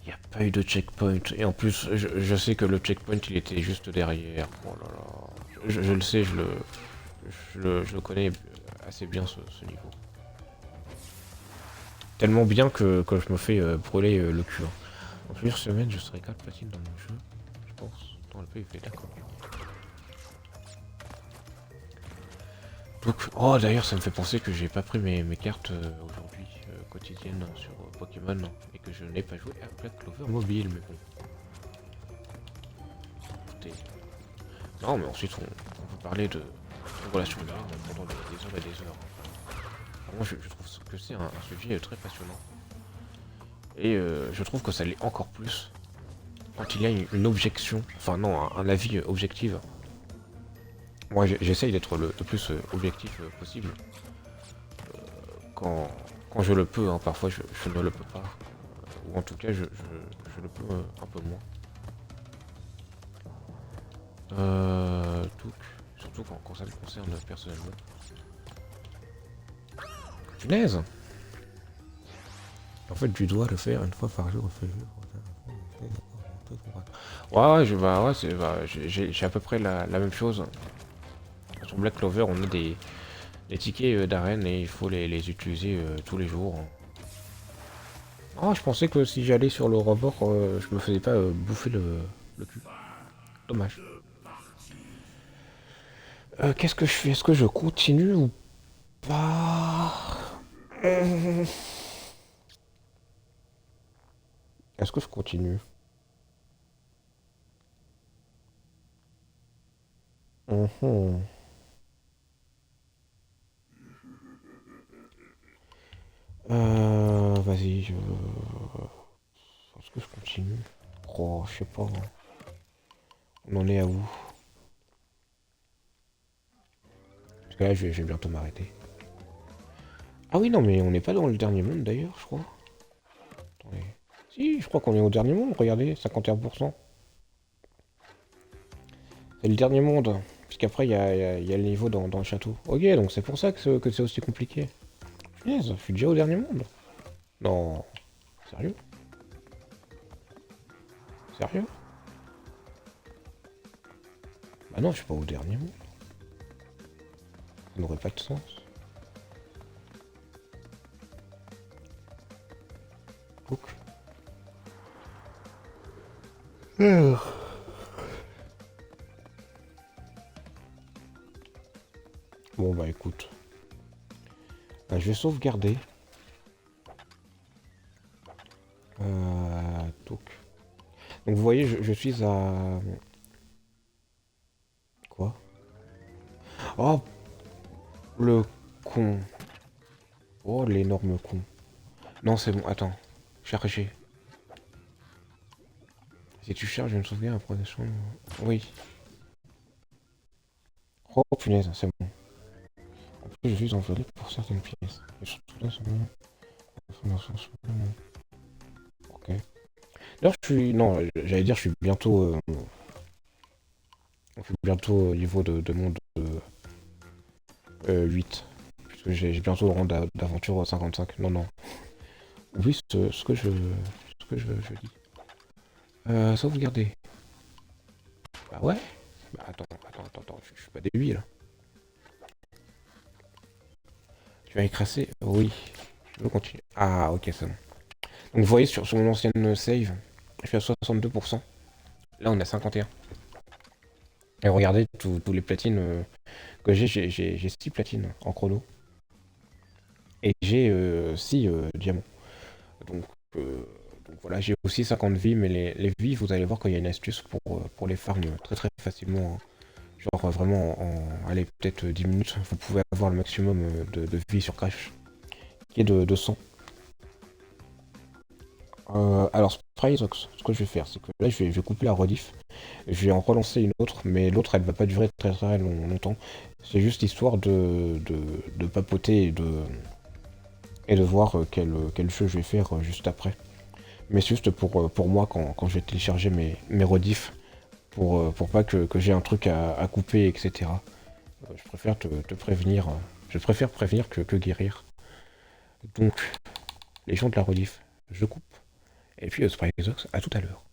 Il n'y a pas eu de checkpoint. Et en plus, je sais que le checkpoint, il était juste derrière. Oh là là. Je le sais, je le connais assez bien ce niveau. Tellement bien que je me fais brûler le cul. Hein. En plusieurs semaines, je serai 4 platines dans mon jeu, je pense. Dans le PvP, d'accord. Donc, oh d'ailleurs, ça me fait penser que j'ai pas pris mes cartes aujourd'hui quotidiennes sur Pokémon et que je n'ai pas joué à Black Clover mobile, mais bon. Écoutez. Non, mais ensuite, on peut parler de relations humaines pendant des heures et des heures. Moi, je trouve que c'est un sujet très passionnant. Et je trouve que ça l'est encore plus quand il y a une objection, enfin non, un avis objectif. Moi j'essaye d'être le plus objectif possible. Quand je le peux, hein, parfois je ne le peux pas. Ou en tout cas je le peux un peu moins. Surtout quand ça me concerne personnellement. Punaise! En fait tu dois le faire une fois par jour. Ouais, j'ai à peu près la même chose. Sur Black Clover, on a des tickets d'arène et il faut les utiliser tous les jours. Oh, je pensais que si j'allais sur le rebord, je me faisais pas bouffer le cul. Dommage. Qu'est-ce que je fais? Est-ce que je continue ou pas? Est-ce que je continue? Mhm. Vas-y, est-ce que je continue? Oh, je sais pas. On en est à où? Parce que là, je vais bientôt m'arrêter. Ah oui, non, mais on n'est pas dans le dernier monde d'ailleurs, je crois. Attendez. Si, je crois qu'on est au dernier monde, regardez, 51%. C'est le dernier monde. Puisqu'après, il y a le niveau dans le château. Ok, donc c'est pour ça que c'est aussi compliqué. Punaise, je suis déjà au dernier monde. Non. Sérieux? Sérieux? Bah non, je suis pas au dernier monde. Ça n'aurait pas de sens. Cook. Bon bah écoute. Je vais sauvegarder. Donc vous voyez, je suis à... Quoi? Oh, le con. Oh, l'énorme con. Non, c'est bon, attends. Charger. Si tu charges une sauvegarde après des soins... Oui. Oh, punaise, c'est bon. En plus, je suis envolé pour certaines pièces. Et surtout là, c'est bon. Ok. D'ailleurs, je suis... Non, j'allais dire, je suis bientôt... Je suis bientôt au niveau de monde 8. Puisque j'ai bientôt le rang d'aventure 55. Non, non. Oui, ce que je dis. Sauvegarder. Bah ouais. Bah attends, je suis pas débile là. Tu vas écrasser. Oui. Je veux continuer. Ah, ok, c'est bon. Donc vous voyez, sur mon ancienne save, je suis à 62%. Là, on est à 51. Et regardez, tous les platines que j'ai 6 platines en chrono. Et j'ai 6 diamants. Donc, euh, donc voilà, j'ai aussi 50 vies, mais les vies, vous allez voir qu'il y a une astuce pour les farm très très facilement. Hein. Genre vraiment allez, peut-être 10 minutes, vous pouvez avoir le maximum de vie sur Crash, qui est de 100. Alors, Spryzox, ce que je vais faire, c'est que là, je vais couper la rediff. Je vais en relancer une autre, mais l'autre, elle va pas durer très très longtemps. C'est juste histoire de papoter et de voir quel jeu je vais faire juste après. Mais c'est juste pour moi, quand je vais télécharger mes rediffs, pour pas que j'ai un truc à couper, etc. Je préfère te prévenir. Je préfère prévenir que guérir. Donc, les gens de la rediff, je coupe. Et puis, Spryzox, à tout à l'heure.